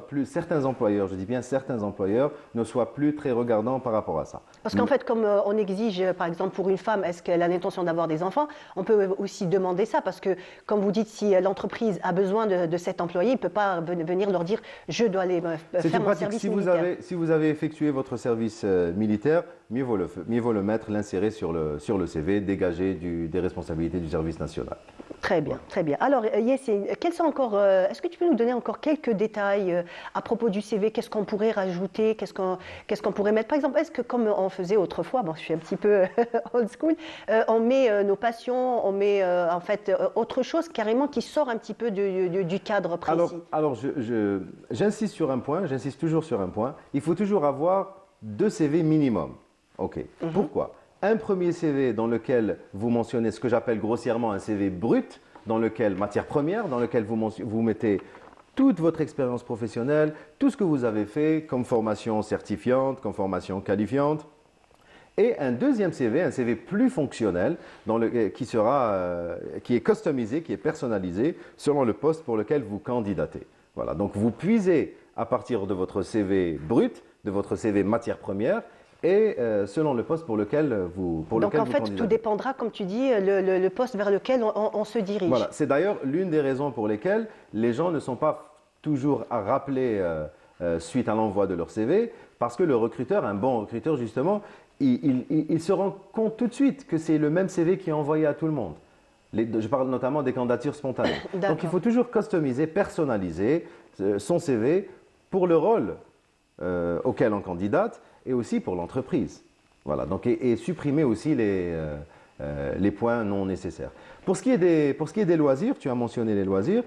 plus, certains employeurs, je dis bien certains employeurs, ne soient plus très regardants par rapport à ça. Parce qu'en fait, comme on exige, par exemple, pour une femme, est-ce qu'elle a l'intention d'avoir des enfants? On peut aussi demander ça, parce que, comme vous dites, si l'entreprise a besoin de cet employé, il ne peut pas venir leur dire « je dois aller C'est faire une mon pratique. service Si militaire ». si vous avez effectué votre service militaire, mieux vaut le mettre, l'insérer sur le CV, dégager des responsabilités du service national. Très bien, très bien. Alors, Yacine, est-ce que tu peux nous donner encore quelques détails à propos du CV? Qu'est-ce qu'on pourrait rajouter? Qu'est-ce qu'on pourrait mettre? Par exemple, est-ce que, comme on faisait autrefois, bon, je suis un petit peu old school, on met nos passions, on met en fait autre chose carrément qui sort un petit peu du cadre précis? Alors j'insiste sur un point, j'insiste toujours sur un point. Il faut toujours avoir 2 CV minimum. OK. Pourquoi? Un premier CV dans lequel vous mentionnez ce que j'appelle grossièrement un CV brut, dans lequel, matière première, dans lequel vous mettez toute votre expérience professionnelle, tout ce que vous avez fait comme formation certifiante, comme formation qualifiante. Et un deuxième CV, un CV plus fonctionnel, qui est customisé, qui est personnalisé selon le poste pour lequel vous candidatez. Voilà. Donc vous puisez à partir de votre CV brut, de votre CV matière première, et selon le poste pour lequel vous Donc en fait, candidatez. tout dépendra, comme tu dis, le poste vers lequel on se dirige. Voilà, c'est d'ailleurs l'une des raisons pour lesquelles les gens ne sont pas toujours à rappeler suite à l'envoi de leur CV, parce que le recruteur, un bon recruteur justement, il se rend compte tout de suite que c'est le même CV qui est envoyé à tout le monde. Je parle notamment des candidatures spontanées. Donc il faut toujours customiser, personnaliser son CV pour le rôle auquel on candidate, et aussi pour l'entreprise. Voilà, donc, et supprimer aussi les points non nécessaires. Pour ce qui est des loisirs, tu as mentionné les loisirs,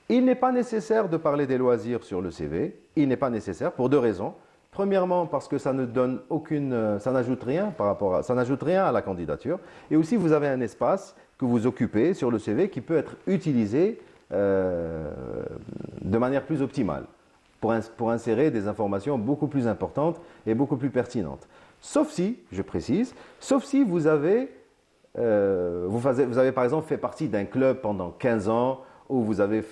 il n'est pas nécessaire de parler des loisirs sur le CV. Il n'est pas nécessaire pour 2 raisons. Premièrement, parce que ça ne donne ça n'ajoute rien ça n'ajoute rien à la candidature. Et aussi, vous avez un espace que vous occupez sur le CV qui peut être utilisé de manière plus optimale, pour insérer des informations beaucoup plus importantes et beaucoup plus pertinentes. Sauf si, je précise, vous avez par exemple fait partie d'un club pendant 15 ans, où vous avez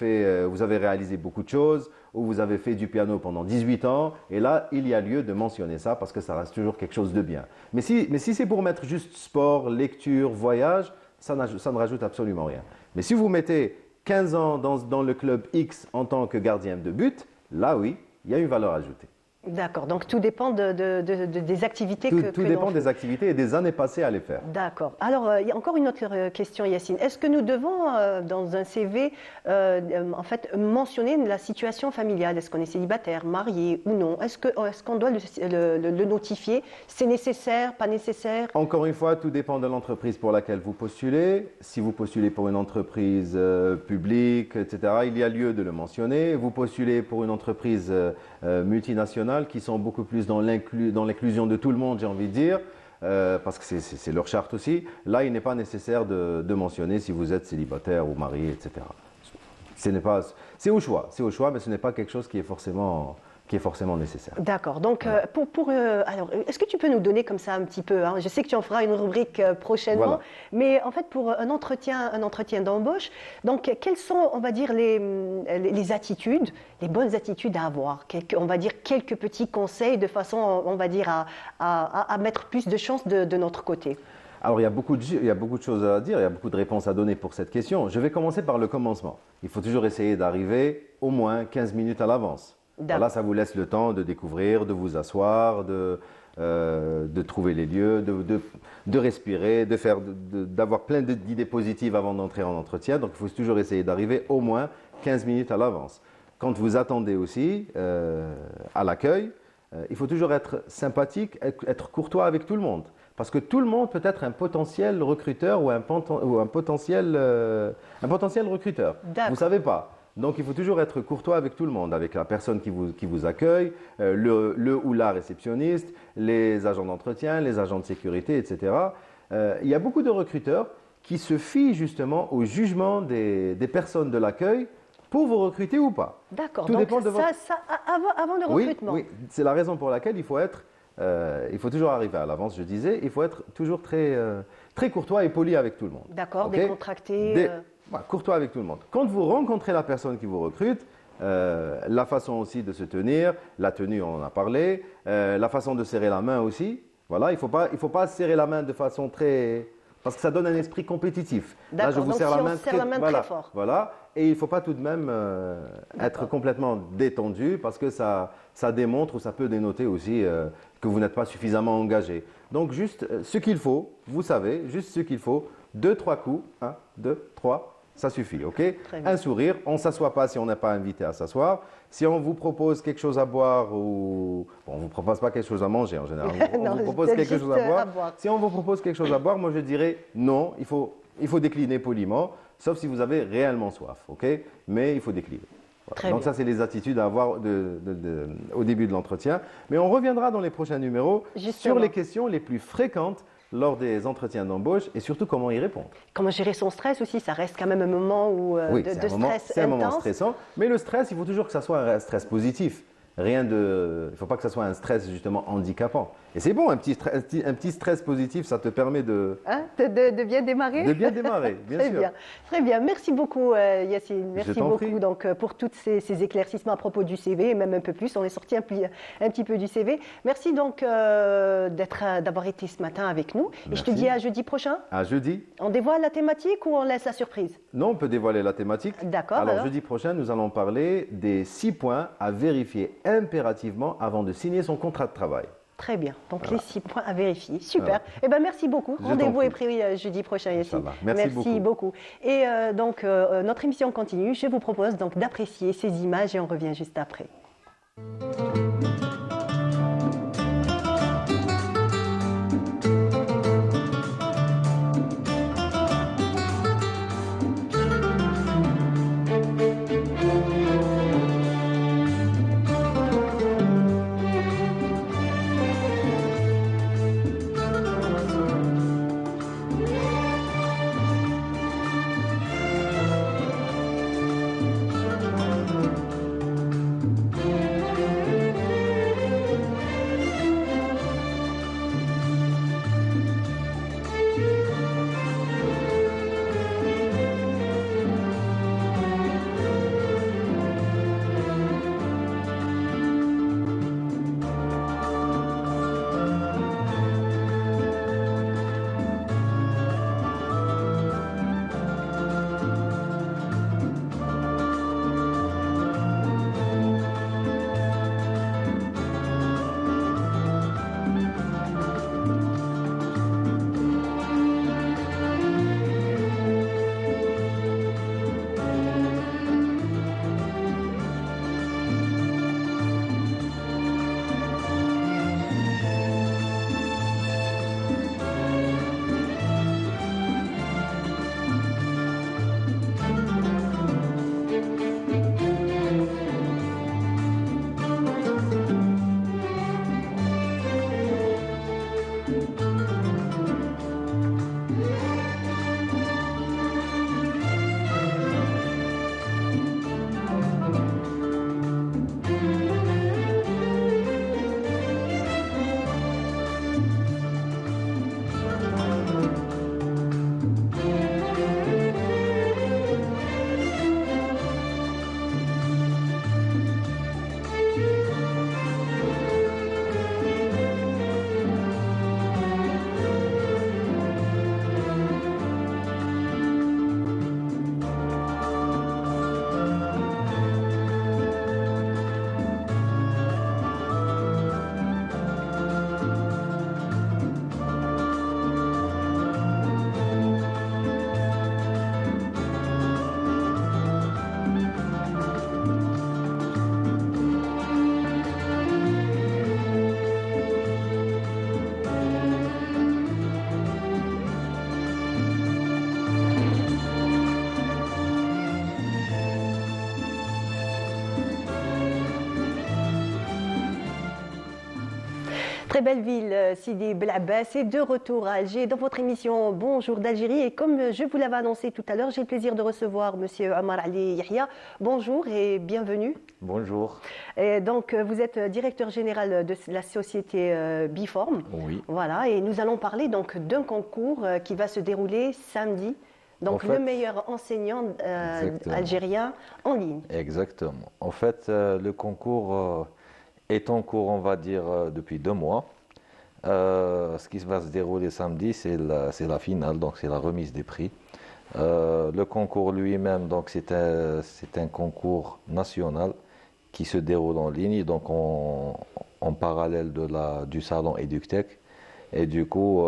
réalisé beaucoup de choses, où vous avez fait du piano pendant 18 ans, et là, il y a lieu de mentionner ça parce que ça reste toujours quelque chose de bien. Mais si c'est pour mettre juste sport, lecture, voyage, ça ne rajoute absolument rien. Mais si vous mettez 15 ans dans le club X en tant que gardien de but, là oui, il y a une valeur ajoutée. D'accord, donc tout dépend des activités Tout que l'on dépend fait. des activités et des années passées à les faire. D'accord. Alors, il y a encore une autre question, Yacine. Est-ce que nous devons, dans un CV, en fait, mentionner la situation familiale? Est-ce qu'on est célibataire, marié ou non? Est-ce qu'on doit le notifier? C'est nécessaire, pas nécessaire? Encore une fois, tout dépend de l'entreprise pour laquelle vous postulez. Si vous postulez pour une entreprise publique, etc., il y a lieu de le mentionner. Vous postulez pour une entreprise multinationale qui sont beaucoup plus dans l'inclusion de tout le monde, j'ai envie de dire, parce que c'est leur charte aussi. Là, il n'est pas nécessaire de mentionner si vous êtes célibataire ou marié, etc. C'est au choix, mais ce n'est pas quelque chose qui est forcément nécessaire. D'accord. Donc, alors, est-ce que tu peux nous donner comme ça un petit peu, hein, je sais que tu en feras une rubrique prochainement, Voilà. mais en fait, pour un entretien d'embauche, donc, quelles sont, on va dire, les attitudes, les bonnes attitudes à avoir? On va dire quelques petits conseils de façon, on va dire, à mettre plus de chances de notre côté. Alors, il y a beaucoup de choses à dire, il y a beaucoup de réponses à donner pour cette question. Je vais commencer par le commencement. Il faut toujours essayer d'arriver au moins 15 minutes à l'avance. Voilà, ça vous laisse le temps de découvrir, de vous asseoir, de trouver les lieux, de respirer, d'avoir plein d'idées positives avant d'entrer en entretien. Donc, il faut toujours essayer d'arriver au moins 15 minutes à l'avance. Quand vous attendez aussi à l'accueil, il faut toujours être sympathique, être courtois avec tout le monde. Parce que tout le monde peut être un potentiel recruteur ou un potentiel recruteur. Vous ne savez pas. Donc, il faut toujours être courtois avec tout le monde, avec la personne qui vous accueille, le ou la réceptionniste, les agents d'entretien, les agents de sécurité, etc. Il y a beaucoup de recruteurs qui se fient justement au jugement des personnes de l'accueil pour vous recruter ou pas. D'accord. Tout Donc, dépend de votre... avant le recrutement. Oui, c'est la raison pour laquelle il faut toujours arriver à l'avance, je disais. Il faut être toujours très courtois et poli avec tout le monde. D'accord, Okay? décontracté. Courtois avec tout le monde. Quand vous rencontrez la personne qui vous recrute, la façon aussi de se tenir, la tenue, on en a parlé, la façon de serrer la main aussi. Voilà, il faut pas serrer la main de façon très... Parce que ça donne un esprit compétitif. Là, je vous donc serre si la on main, serre la main très fort. Voilà, et il ne faut pas tout de même être complètement détendu parce que ça démontre ou ça peut dénoter aussi que vous n'êtes pas suffisamment engagé. Donc, juste ce qu'il faut, vous savez, juste ce qu'il faut, 2-3 coups, 1, 2, 3, ça suffit, ok? Un sourire, on ne s'assoit pas si on n'est pas invité à s'asseoir. Si on vous propose quelque chose à boire ou... Bon, on ne vous propose pas quelque chose à manger en général. On vous propose quelque chose à boire. Si on vous propose quelque chose à boire, moi je dirais non, il faut décliner poliment, sauf si vous avez réellement soif, ok? Mais il faut décliner. Voilà. Donc ça, c'est les attitudes à avoir au début de l'entretien. Mais on reviendra dans les prochains numéros sur les questions les plus fréquentes lors des entretiens d'embauche et surtout comment y répondre. Comment gérer son stress aussi, ça reste quand même un moment de stress intense. C'est un moment stressant, mais le stress, il faut toujours que ça soit un stress positif. Il ne faut pas que ça soit un stress justement handicapant. Et c'est bon, un petit stress positif, ça te permet de bien démarrer. De bien démarrer, bien sûr. Bien. Très bien, merci beaucoup Yacine. Merci beaucoup prie. donc, pour tous ces éclaircissements à propos du CV, et même un peu plus, on est sorti un petit peu du CV. Merci donc d'avoir été ce matin avec nous. Merci. Et je te dis à jeudi prochain. À jeudi. On dévoile la thématique ou on laisse la surprise? Non, on peut dévoiler la thématique. D'accord. Alors jeudi prochain, nous allons parler des 6 points à vérifier impérativement avant de signer son contrat de travail. Très bien. Donc les 6 points à vérifier. Super. Voilà. Eh ben merci beaucoup. Je Rendez-vous t'en est prie. pris jeudi prochain, Yacine. Merci beaucoup. Et donc notre émission continue. Je vous propose donc d'apprécier ces images et on revient juste après. Très belle ville, Sidi Belabès, et de retour à Alger dans votre émission Bonjour d'Algérie. Et comme je vous l'avais annoncé tout à l'heure, j'ai le plaisir de recevoir Monsieur Omar Ali Yahya. Bonjour et bienvenue. Bonjour. Et donc, vous êtes directeur général de la société Biform. Oui. Voilà, et nous allons parler donc d'un concours qui va se dérouler samedi. Donc, En fait, le meilleur enseignant algérien en ligne. Exactement. En fait, le concours est en cours, on va dire, depuis 2 mois. Ce qui va se dérouler samedi, c'est la finale, donc c'est la remise des prix. Le concours lui-même, donc c'est un concours national qui se déroule en ligne, donc en parallèle du salon EducTech. Et du coup,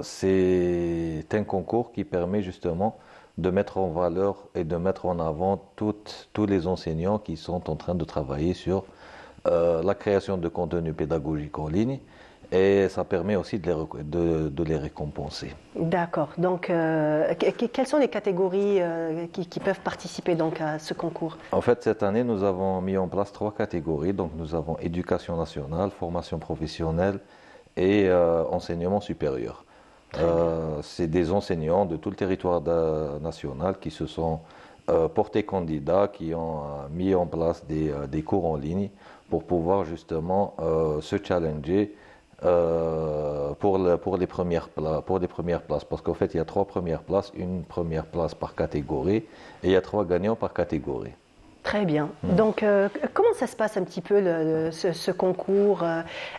c'est un concours qui permet justement de mettre en valeur et de mettre en avant tous les enseignants qui sont en train de travailler sur la création de contenu pédagogique en ligne, et ça permet aussi de les récompenser. D'accord. Donc, quelles sont les catégories qui peuvent participer donc à ce concours? En fait, cette année, nous avons mis en place 3 catégories. Donc, nous avons éducation nationale, formation professionnelle et enseignement supérieur. C'est des enseignants de tout le territoire national qui se sont portés candidats, qui ont mis en place des cours en ligne pour pouvoir justement se challenger pour les premières places. Parce qu'en fait, il y a 3 premières places, une première place par catégorie, et il y a 3 gagnants par catégorie. Très bien. Donc, comment ça se passe un petit peu ce concours?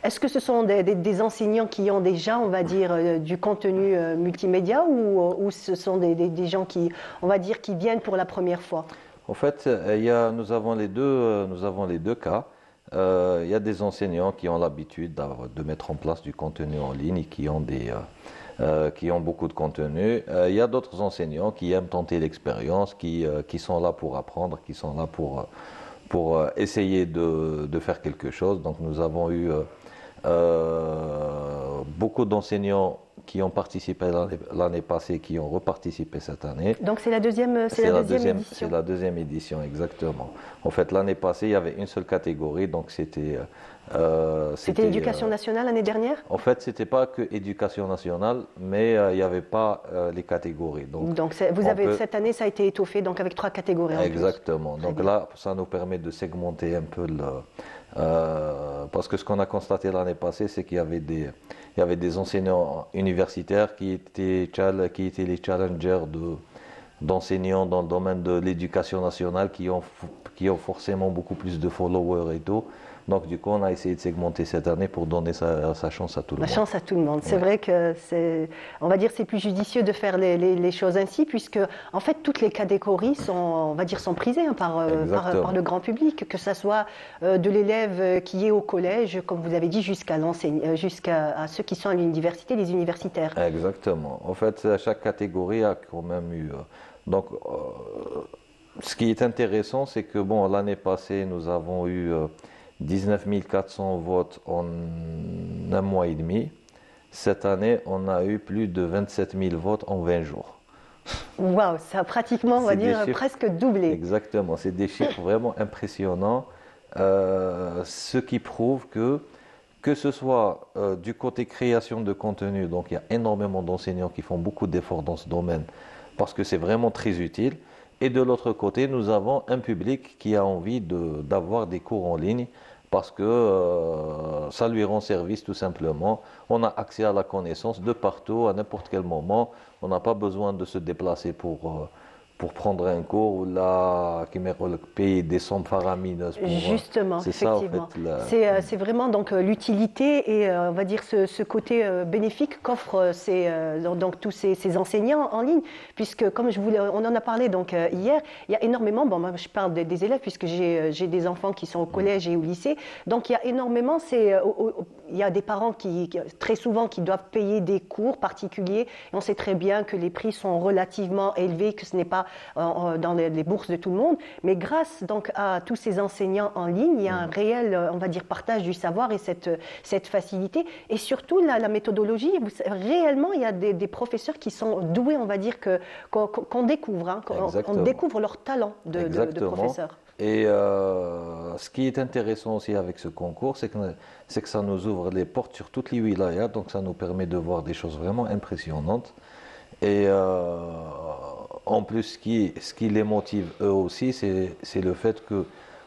Est-ce que ce sont des enseignants qui ont déjà, on va dire, du contenu multimédia, ou ce sont des gens qui, on va dire, qui viennent pour la première fois? En fait, nous avons les deux cas. Il y a des enseignants qui ont l'habitude de mettre en place du contenu en ligne et qui ont beaucoup de contenu. Il y a d'autres enseignants qui aiment tenter l'expérience, qui sont là pour apprendre, qui sont là pour essayer de faire quelque chose. Donc nous avons eu beaucoup d'enseignants qui ont participé l'année passée, qui ont reparticipé cette année. Donc c'est la deuxième édition. C'est la deuxième édition, exactement. En fait, l'année passée, il y avait une seule catégorie, donc c'était l'éducation nationale l'année dernière? En fait, c'était pas que éducation nationale, mais il n'y avait pas les catégories. Donc cette année, ça a été étoffé donc avec 3 catégories. Exactement. Donc là, ça nous permet de segmenter un peu parce que ce qu'on a constaté l'année passée, c'est qu'il y avait des enseignants universitaires qui étaient les challengers d'enseignants dans le domaine de l'éducation nationale, qui ont forcément beaucoup plus de followers et tout. Donc du coup, on a essayé de segmenter cette année pour donner sa chance à tout le monde. La chance à tout le monde. C'est vrai que on va dire, c'est plus judicieux de faire les choses ainsi, puisque en fait toutes les catégories sont prisées par le grand public, que ce soit de l'élève qui est au collège, comme vous avez dit, jusqu'à ceux qui sont à l'université, les universitaires. Exactement. En fait, chaque catégorie a quand même eu. Donc, ce qui est intéressant, c'est que l'année passée, nous avons eu 19 400 votes en 1 mois et demi. Cette année, on a eu plus de 27 000 votes en 20 jours. Waouh, ça a pratiquement, on va dire, presque doublé. Exactement, c'est des chiffres vraiment impressionnants, ce qui prouve que ce soit du côté création de contenu, donc il y a énormément d'enseignants qui font beaucoup d'efforts dans ce domaine, parce que c'est vraiment très utile. Et de l'autre côté, nous avons un public qui a envie d'avoir des cours en ligne, parce que ça lui rend service tout simplement. On a accès à la connaissance de partout, à n'importe quel moment. On n'a pas besoin de se déplacer pour prendre un cours ou payer des sommes faramineuses. Justement, c'est effectivement. Ça, en fait, c'est vraiment donc l'utilité et on va dire ce côté bénéfique qu'offrent donc tous ces enseignants en ligne, puisque comme on en a parlé donc hier, il y a énormément. Moi je parle des élèves puisque j'ai des enfants qui sont au collège et au lycée, donc il y a énormément. Il y a des parents qui très souvent qui doivent payer des cours particuliers. Et on sait très bien que les prix sont relativement élevés, que ce n'est pas dans les bourses de tout le monde, mais grâce donc à tous ces enseignants en ligne, il y a un réel, on va dire, partage du savoir et cette facilité. Et surtout, la méthodologie, réellement, il y a des professeurs qui sont doués, on va dire, qu'on découvre, hein, qu'on découvre leur talent de professeur. Et ce qui est intéressant aussi avec ce concours, c'est que ça nous ouvre les portes sur toutes les wilayas, donc ça nous permet de voir des choses vraiment impressionnantes. Et en plus, ce qui les motive eux aussi, c'est le fait que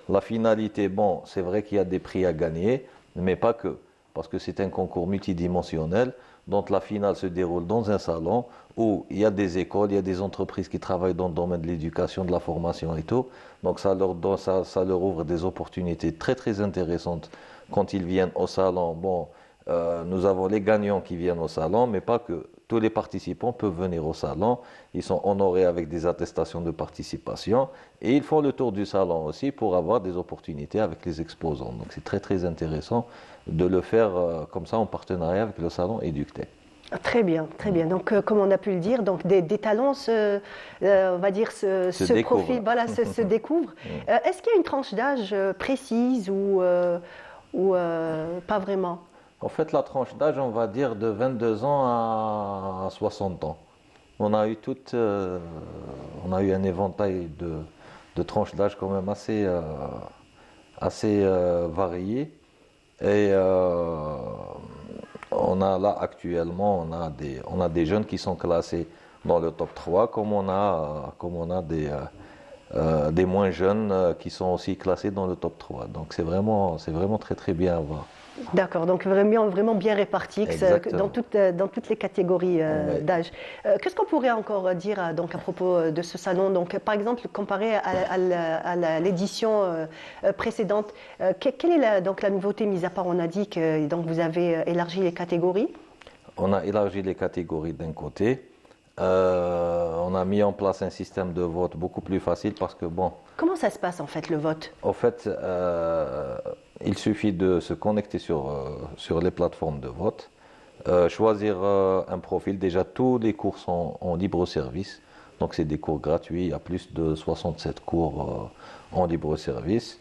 la finalité, bon, c'est vrai qu'il y a des prix à gagner, mais pas que, parce que c'est un concours multidimensionnel, dont la finale se déroule dans un salon où il y a des écoles, il y a des entreprises qui travaillent dans le domaine de l'éducation, de la formation et tout. Donc ça leur ouvre des opportunités très très intéressantes quand ils viennent au salon. Bon, nous avons les gagnants qui viennent au salon, mais pas que. Tous les participants peuvent venir au salon. Ils sont honorés avec des attestations de participation et ils font le tour du salon aussi pour avoir des opportunités avec les exposants. Donc c'est très très intéressant de le faire comme ça en partenariat avec le salon Eductech. Très bien, très bien. Donc, comme on a pu le dire, donc des talents, on va dire, se profilent, voilà, se découvrent. Est-ce qu'il y a une tranche d'âge précise ou pas vraiment? En fait, la tranche d'âge, on va dire de 22 ans à 60 ans. On a eu un éventail de tranches d'âge quand même assez varié. Et on a là actuellement, on a des jeunes qui sont classés dans le top 3, comme on a des moins jeunes qui sont aussi classés dans le top 3. Donc c'est vraiment très très bien à voir. D'accord, donc vraiment bien réparti dans toutes les catégories d'âge. Qu'est-ce qu'on pourrait encore dire donc, à propos de ce salon? Donc, par exemple, comparé à l'édition précédente, quelle est donc, la nouveauté, mis à part, on a dit que donc, vous avez élargi les catégories? On a élargi les catégories d'un côté. On a mis en place un système de vote beaucoup plus facile parce que bon... Comment ça se passe en fait le vote? En fait, il suffit de se connecter sur les plateformes de vote, choisir un profil. Déjà, tous les cours sont en libre service, donc c'est des cours gratuits. Il y a plus de 67 cours en libre service.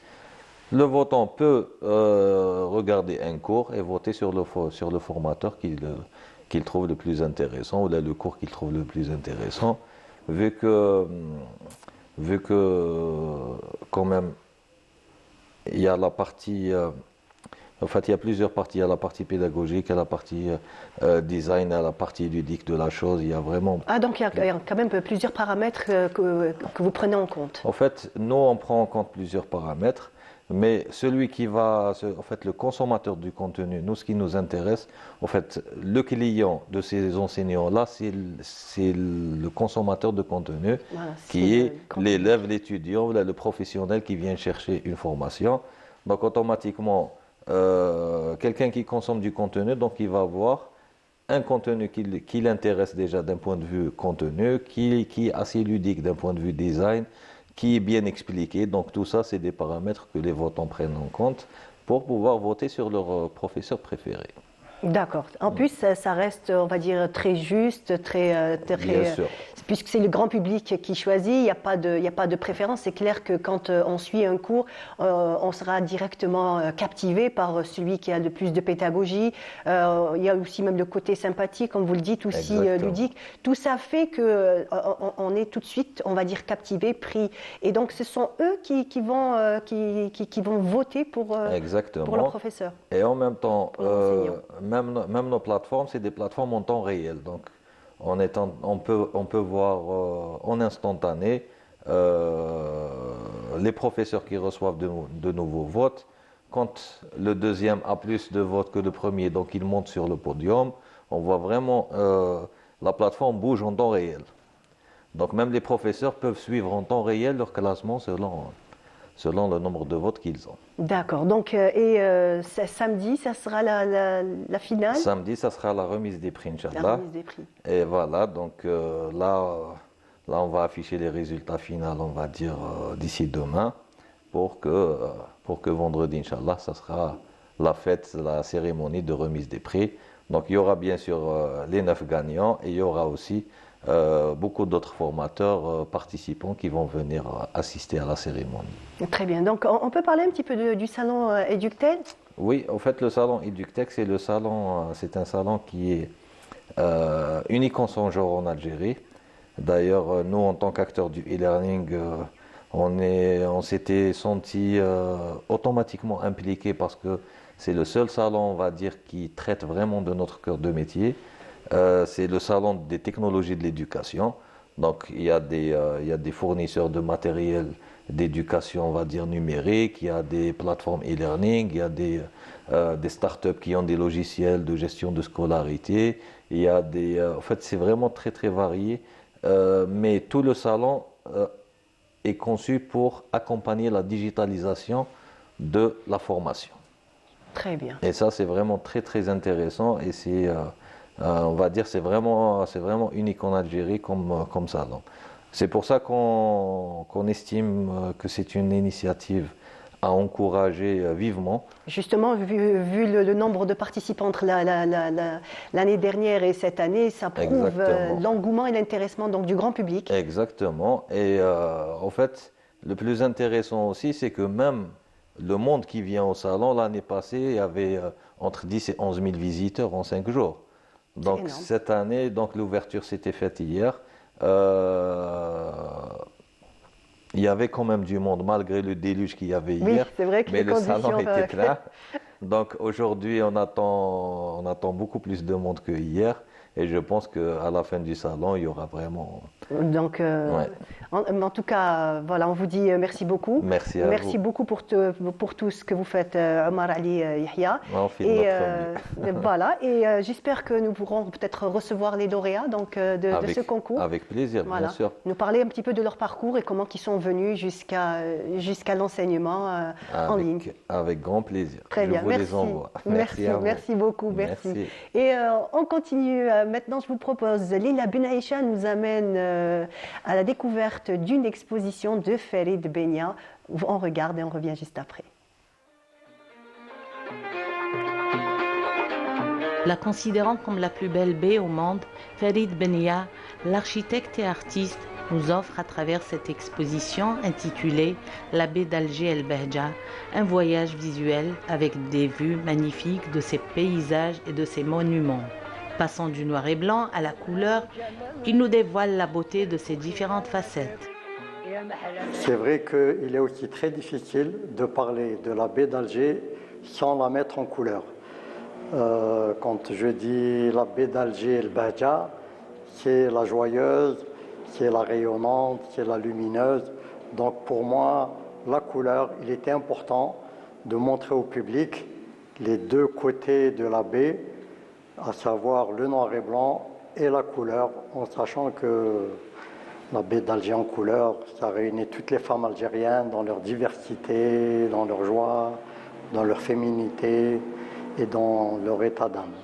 Le votant peut regarder un cours et voter sur le formateur qu'il trouve le plus intéressant, ou là, le cours qu'il trouve le plus intéressant, vu que quand même il y a la partie, en fait il y a plusieurs parties, il y a la partie pédagogique, il y a la partie design, il y a la partie ludique de la chose, il y a vraiment... Ah donc il y a quand même plusieurs paramètres que vous prenez en compte. En fait, nous on prend en compte plusieurs paramètres. Mais celui qui va, en fait, le consommateur du contenu, nous, ce qui nous intéresse, en fait, le client de ces enseignants-là, c'est le consommateur de contenu, voilà, qui est l'élève, l'étudiant, le professionnel qui vient chercher une formation. Donc, automatiquement, quelqu'un qui consomme du contenu, donc il va voir un contenu qui l'intéresse déjà d'un point de vue contenu, qui est assez ludique d'un point de vue design, qui est bien expliqué. Donc tout ça, c'est des paramètres que les votants prennent en compte pour pouvoir voter sur leur professeur préféré. D'accord. En plus, ça reste, on va dire, très juste, très bien sûr. Puisque c'est le grand public qui choisit, il n'y a pas de préférence. C'est clair que quand on suit un cours, on sera directement captivé par celui qui a le plus de pédagogie. Il y a aussi même le côté sympathique, comme vous le dites, aussi ludique. Tout ça fait que on est tout de suite, on va dire, captivé, pris. Et donc, ce sont eux qui vont voter pour leur professeur. Et en même temps, même nos plateformes, c'est des plateformes en temps réel. Donc, on peut voir en instantané les professeurs qui reçoivent de nouveaux votes. Quand le deuxième a plus de votes que le premier, donc il monte sur le podium, on voit vraiment la plateforme bouge en temps réel. Donc même les professeurs peuvent suivre en temps réel leur classement selon le nombre de votes qu'ils ont. D'accord. Donc, samedi, ça sera la finale? Samedi, ça sera la remise des prix, Inch'Allah. La remise des prix. Et voilà, donc là, on va afficher les résultats finaux, on va dire, d'ici demain, pour que vendredi, Inch'Allah, ça sera la fête, la cérémonie de remise des prix. Donc, il y aura bien sûr les 9 gagnants et il y aura aussi beaucoup d'autres formateurs participants qui vont venir assister à la cérémonie. Très bien. Donc, on peut parler un petit peu du salon Eductel? Oui, en fait, le salon EducTech, c'est un salon qui est unique en son genre en Algérie. D'ailleurs, nous, en tant qu'acteurs du e-learning, on s'était senti automatiquement impliqués parce que c'est le seul salon, on va dire, qui traite vraiment de notre cœur de métier. C'est le salon des technologies de l'éducation. Donc, il y a des fournisseurs de matériel d'éducation, on va dire, numérique, il y a des plateformes e-learning, il y a des startups qui ont des logiciels de gestion de scolarité. Il y a en fait, c'est vraiment très, très varié. Mais tout le salon est conçu pour accompagner la digitalisation de la formation. Très bien. Et ça, c'est vraiment très, très intéressant et on va dire, c'est vraiment unique en Algérie comme salon. C'est pour ça qu'on estime que c'est une initiative à encourager vivement. Justement, vu le nombre de participants entre l'année dernière et cette année, ça prouve l'engouement et l'intéressement donc, du grand public. Exactement. Et en fait, le plus intéressant aussi, c'est que même le monde qui vient au salon, l'année passée, il y avait entre 10 et 11 000 visiteurs en 5 jours. Donc cette année, l'ouverture s'était faite hier. Il y avait quand même du monde malgré le déluge qu'il y avait hier, oui, c'est vrai que mais le salon était plein. Donc aujourd'hui, on attend beaucoup plus de monde que hier. Et je pense qu'à la fin du salon, il y aura vraiment... Donc, en tout cas, voilà, on vous dit merci beaucoup. Merci à vous. Merci beaucoup pour tout ce que vous faites, Omar Ali Yahya. On fait notre mieux. Voilà, et j'espère que nous pourrons peut-être recevoir les lauréats donc, de ce concours. Avec plaisir, voilà. Bien sûr. Nous parler un petit peu de leur parcours et comment ils sont venus jusqu'à l'enseignement en ligne. Avec grand plaisir. Très bien, merci. Les envoie. Merci beaucoup, merci. Et on continue. Maintenant, je vous propose, Lila Benaïcha nous amène à la découverte d'une exposition de Farid Benia. On regarde et on revient juste après. La considérant comme la plus belle baie au monde, Farid Benia, l'architecte et artiste, nous offre à travers cette exposition intitulée La baie d'Alger El Behja, un voyage visuel avec des vues magnifiques de ses paysages et de ses monuments. Passant du noir et blanc à la couleur, il nous dévoile la beauté de ses différentes facettes. C'est vrai qu'il est aussi très difficile de parler de la baie d'Alger sans la mettre en couleur. Quand je dis la baie d'Alger El Behja, c'est la joyeuse, c'est la rayonnante, c'est la lumineuse. Donc pour moi, la couleur, il était important de montrer au public les deux côtés de la baie, à savoir le noir et blanc et la couleur, en sachant que la baie d'Alger en couleur, ça réunit toutes les femmes algériennes dans leur diversité, dans leur joie, dans leur féminité et dans leur état d'âme.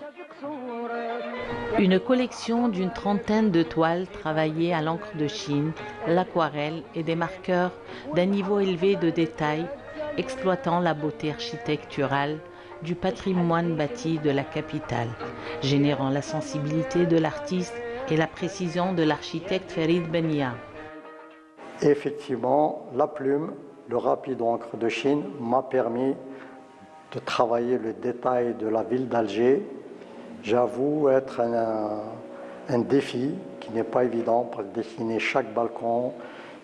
Une collection d'une trentaine de toiles travaillées à l'encre de Chine, l'aquarelle et des marqueurs d'un niveau élevé de détail, exploitant la beauté architecturale du patrimoine bâti de la capitale, générant la sensibilité de l'artiste et la précision de l'architecte Farid Benia. Effectivement, la plume, le rapide encre de Chine m'a permis de travailler le détail de la ville d'Alger. J'avoue être un défi qui n'est pas évident pour dessiner chaque balcon,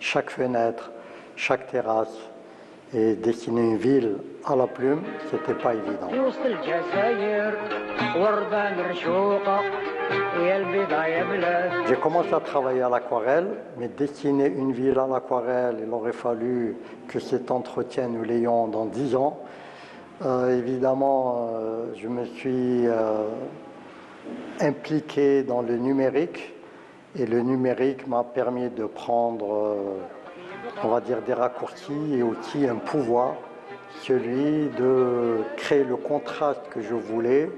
chaque fenêtre, chaque terrasse. Et dessiner une ville à la plume, c'était pas évident. J'ai commencé à travailler à l'aquarelle, mais dessiner une ville à l'aquarelle, il aurait fallu que cet entretien nous l'ayons dans 10 ans. Évidemment, je me suis impliqué dans le numérique, et le numérique m'a permis de prendre on va dire des raccourcis et aussi un pouvoir, celui de créer le contraste que je voulais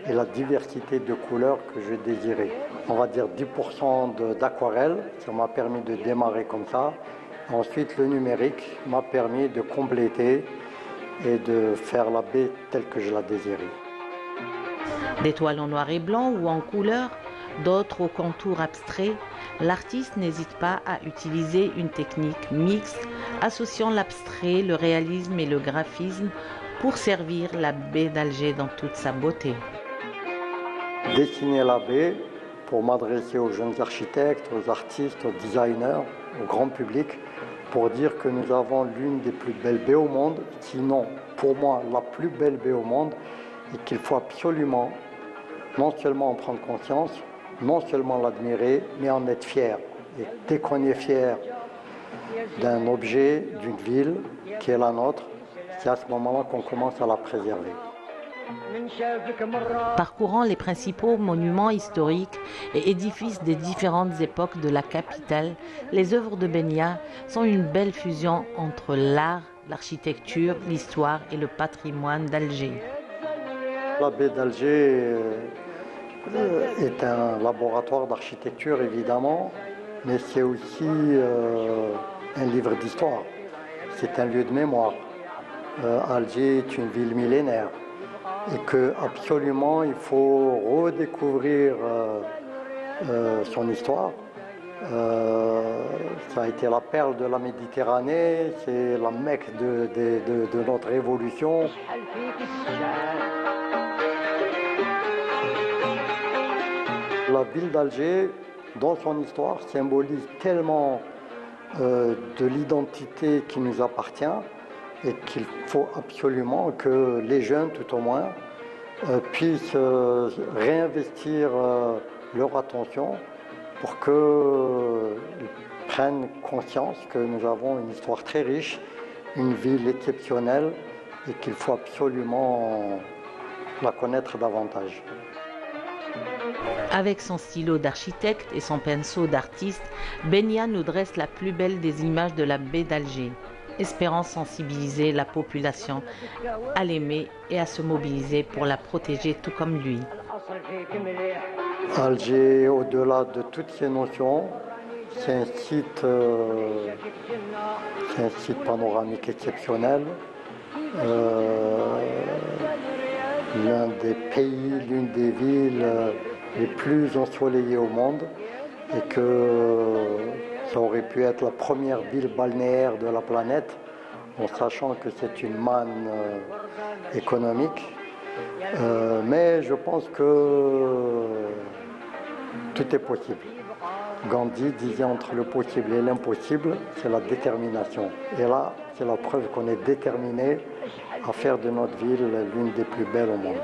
et la diversité de couleurs que je désirais. On va dire 10% d'aquarelle, ça m'a permis de démarrer comme ça. Ensuite, le numérique m'a permis de compléter et de faire la baie telle que je la désirais. Des toiles en noir et blanc ou en couleur, d'autres aux contours abstraits, l'artiste n'hésite pas à utiliser une technique mixte associant l'abstrait, le réalisme et le graphisme pour servir la baie d'Alger dans toute sa beauté. Dessiner la baie pour m'adresser aux jeunes architectes, aux artistes, aux designers, au grand public, pour dire que nous avons l'une des plus belles baies au monde, sinon pour moi la plus belle baie au monde, et qu'il faut absolument non seulement en prendre conscience, non seulement l'admirer, mais en être fier. Et dès qu'on est fier d'un objet, d'une ville qui est la nôtre, c'est à ce moment-là qu'on commence à la préserver. Parcourant les principaux monuments historiques et édifices des différentes époques de la capitale, les œuvres de Benia sont une belle fusion entre l'art, l'architecture, l'histoire et le patrimoine d'Alger. La baie d'Alger est un laboratoire d'architecture évidemment, mais c'est aussi un livre d'histoire. C'est un lieu de mémoire. Alger est une ville millénaire et que absolument il faut redécouvrir son histoire. Ça a été la perle de la Méditerranée, c'est la Mecque de notre révolution. La ville d'Alger, dans son histoire, symbolise tellement de l'identité qui nous appartient et qu'il faut absolument que les jeunes, tout au moins, puissent réinvestir leur attention pour qu'ils prennent conscience que nous avons une histoire très riche, une ville exceptionnelle et qu'il faut absolument la connaître davantage. Avec son stylo d'architecte et son pinceau d'artiste, Benia nous dresse la plus belle des images de la baie d'Alger, espérant sensibiliser la population à l'aimer et à se mobiliser pour la protéger tout comme lui. Alger, au-delà de toutes ces notions, c'est un site panoramique exceptionnel. L'un des pays, l'une des villes les plus ensoleillées au monde et que ça aurait pu être la première ville balnéaire de la planète en sachant que c'est une manne économique. Mais je pense que tout est possible. Gandhi disait entre le possible et l'impossible, c'est la détermination. Et là, c'est la preuve qu'on est déterminé à faire de notre ville l'une des plus belles au monde.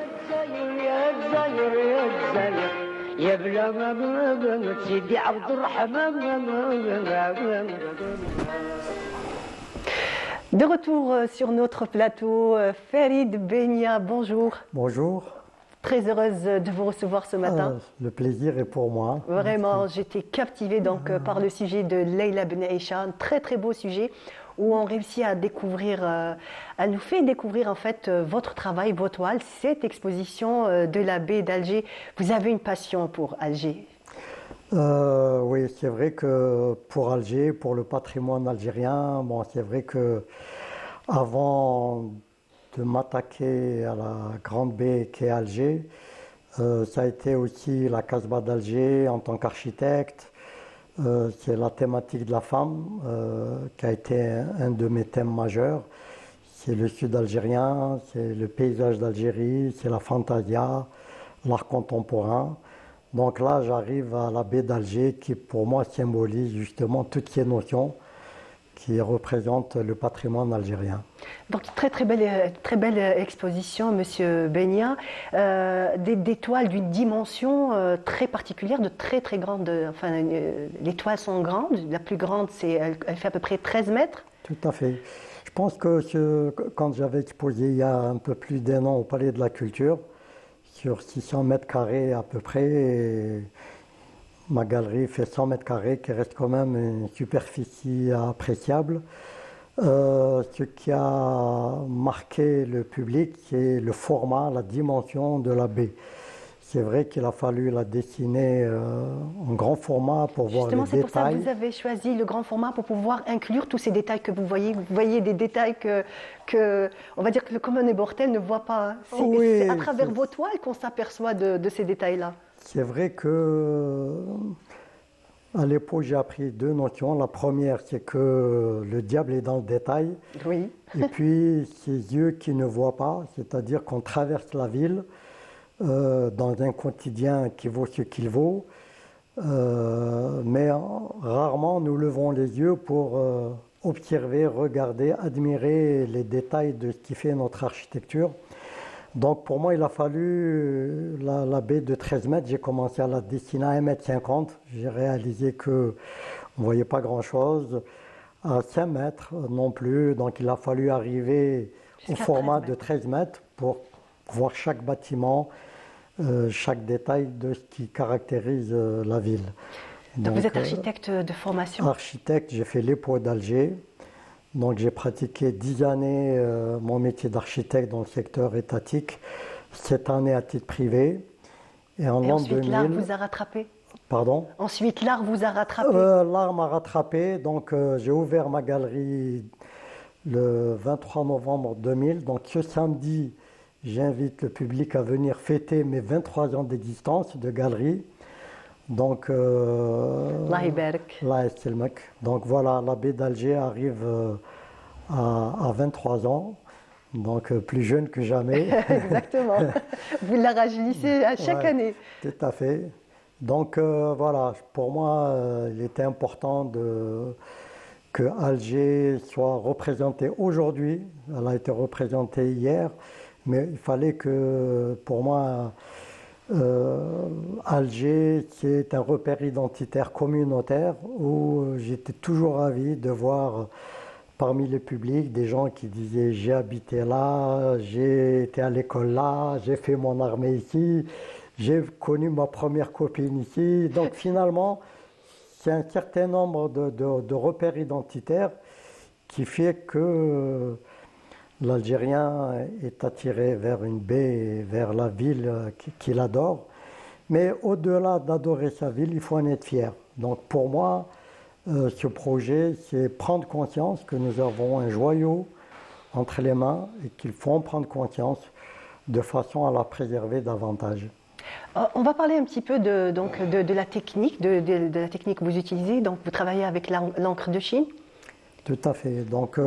De retour sur notre plateau, Farid Benia, bonjour. Bonjour. Très heureuse de vous recevoir ce matin. Le plaisir est pour moi. Vraiment, j'étais captivée par le sujet de Leila Ben Aïcha, un très très beau sujet où on réussit à découvrir, à nous faire découvrir en fait votre travail, vos toiles, cette exposition de la baie d'Alger. Vous avez une passion pour Alger. Oui, c'est vrai que pour Alger, pour le patrimoine algérien, bon, c'est vrai que avant de m'attaquer à la grande baie qu'est Alger, ça a été aussi la Casbah d'Alger en tant qu'architecte. C'est la thématique de la femme qui a été un de mes thèmes majeurs. C'est le sud algérien, c'est le paysage d'Algérie, c'est la fantasia, l'art contemporain. Donc là, j'arrive à la baie d'Alger qui, pour moi, symbolise justement toutes ces notions qui représentent le patrimoine algérien. Donc, très belle exposition, Monsieur Benia. Des toiles d'une dimension très particulière, de très grande. Enfin, les toiles sont grandes. La plus grande, elle fait à peu près 13 mètres. Tout à fait. Je pense que quand j'avais exposé il y a un peu plus d'1 an au Palais de la Culture, sur 600 mètres carrés à peu près, et ma galerie fait 100 mètres carrés, qui reste quand même une superficie appréciable. Ce qui a marqué le public, c'est le format, la dimension de la baie. C'est vrai qu'il a fallu la dessiner en grand format pour voir les détails. Justement, c'est pour ça que vous avez choisi le grand format pour pouvoir inclure tous ces détails que vous voyez. Vous voyez des détails que on va dire que le commun des mortels ne voit pas. C'est à travers vos toiles qu'on s'aperçoit de ces détails-là. c'est vrai que à l'époque, j'ai appris deux notions. La première, c'est que le diable est dans le détail. Oui. Et puis, ces yeux qui ne voient pas, c'est-à-dire qu'on traverse la ville dans un quotidien qui vaut ce qu'il vaut. Mais rarement nous levons les yeux pour observer, regarder, admirer les détails de ce qui fait notre architecture. Donc pour moi, il a fallu la baie de 13 mètres. J'ai commencé à la dessiner à 1,50 m. J'ai réalisé qu'on ne voyait pas grand-chose. À 5 mètres non plus. Donc il a fallu arriver au format de 13 mètres pour voir chaque bâtiment, chaque détail de ce qui caractérise la ville. Donc vous êtes architecte de formation? Architecte, j'ai fait l'EPO d'Alger. Donc j'ai pratiqué 10 années mon métier d'architecte dans le secteur étatique, 7 années à titre privé. Et en l'an 2000... l'art vous a rattrapé? Pardon? Ensuite, l'art vous a rattrapé? L'art m'a rattrapé. Donc j'ai ouvert ma galerie le 23 novembre 2000. Donc ce samedi, j'invite le public à venir fêter mes 23 ans d'existence de galerie. Donc, donc voilà, la baie d'Alger arrive à 23 ans, donc plus jeune que jamais. Exactement, vous la rajeunissez à chaque année. Tout à fait. Donc voilà, pour moi, il était important que Alger soit représentée aujourd'hui. Elle a été représentée hier, mais il fallait que, pour moi, Alger, c'est un repère identitaire communautaire où j'étais toujours ravi de voir parmi le public des gens qui disaient j'ai habité là, j'ai été à l'école là, j'ai fait mon armée ici, j'ai connu ma première copine ici. Donc finalement, c'est un certain nombre de repères identitaires qui fait que l'Algérien est attiré vers une baie, vers la ville qu'il adore. Mais au-delà d'adorer sa ville, il faut en être fier. Donc pour moi, ce projet, c'est prendre conscience que nous avons un joyau entre les mains et qu'il faut en prendre conscience de façon à la préserver davantage. On va parler un petit peu de la technique, de la technique que vous utilisez. Donc vous travaillez avec l'encre de Chine? Tout à fait. Donc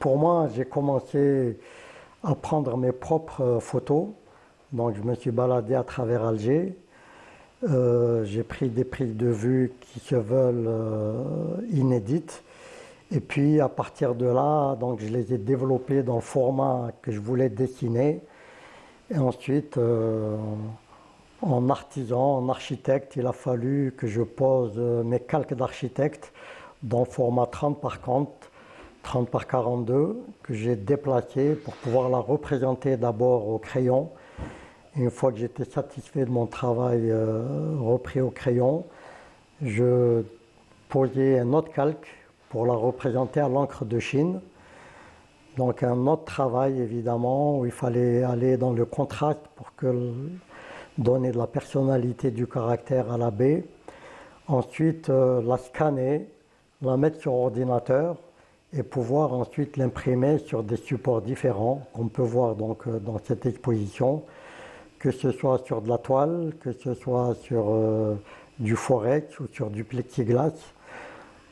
pour moi, j'ai commencé à prendre mes propres photos. Donc je me suis baladé à travers Alger. J'ai pris des prises de vue qui se veulent inédites. Et puis à partir de là, donc, je les ai développées dans le format que je voulais dessiner. Et ensuite, en artisan, en architecte, il a fallu que je pose mes calques d'architecte dans le format 30 par 42, que j'ai déplacé pour pouvoir la représenter d'abord au crayon. Et une fois que j'étais satisfait de mon travail repris au crayon, je posais un autre calque pour la représenter à l'encre de Chine. Donc un autre travail évidemment où il fallait aller dans le contraste pour donner de la personnalité, du caractère à la baie. Ensuite la scanner, la mettre sur ordinateur et pouvoir ensuite l'imprimer sur des supports différents qu'on peut voir donc dans cette exposition, que ce soit sur de la toile, que ce soit sur du forex ou sur du plexiglas.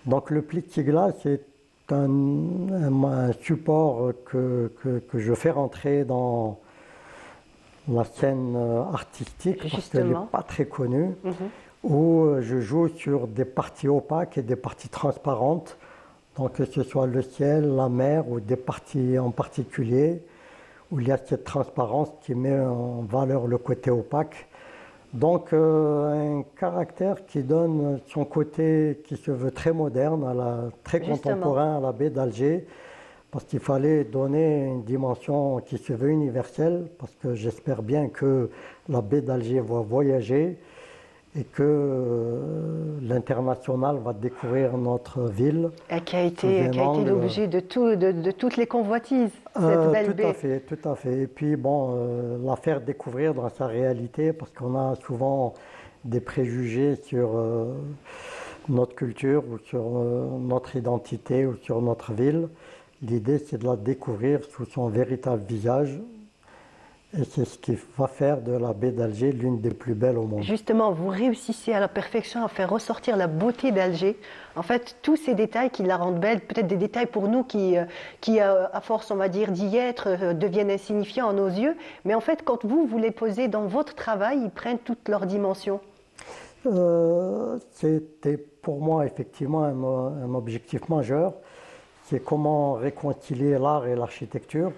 Donc le plexiglas est un support que je fais rentrer dans la scène artistique parce qu'elle n'est pas très connue, où je joue sur des parties opaques et des parties transparentes, donc que ce soit le ciel, la mer ou des parties en particulier, où il y a cette transparence qui met en valeur le côté opaque. Donc un caractère qui donne son côté qui se veut très moderne, très contemporain à la baie d'Alger, parce qu'il fallait donner une dimension qui se veut universelle, parce que j'espère bien que la baie d'Alger va voyager et que l'international va découvrir notre ville. Et qui a été l'objet de toutes les convoitises, cette belle baie. Tout à fait. Et puis bon, la faire découvrir dans sa réalité, parce qu'on a souvent des préjugés sur notre culture ou sur notre identité ou sur notre ville. L'idée, c'est de la découvrir sous son véritable visage. Et c'est ce qui va faire de la baie d'Alger l'une des plus belles au monde. Justement, vous réussissez à la perfection à faire ressortir la beauté d'Alger. En fait, tous ces détails qui la rendent belle, peut-être des détails pour nous qui à force, on va dire, d'y être, deviennent insignifiants à nos yeux. Mais en fait, quand vous les posez dans votre travail, ils prennent toute leur dimension. C'était pour moi effectivement un objectif majeur. C'est comment réconcilier l'art et l'architecture.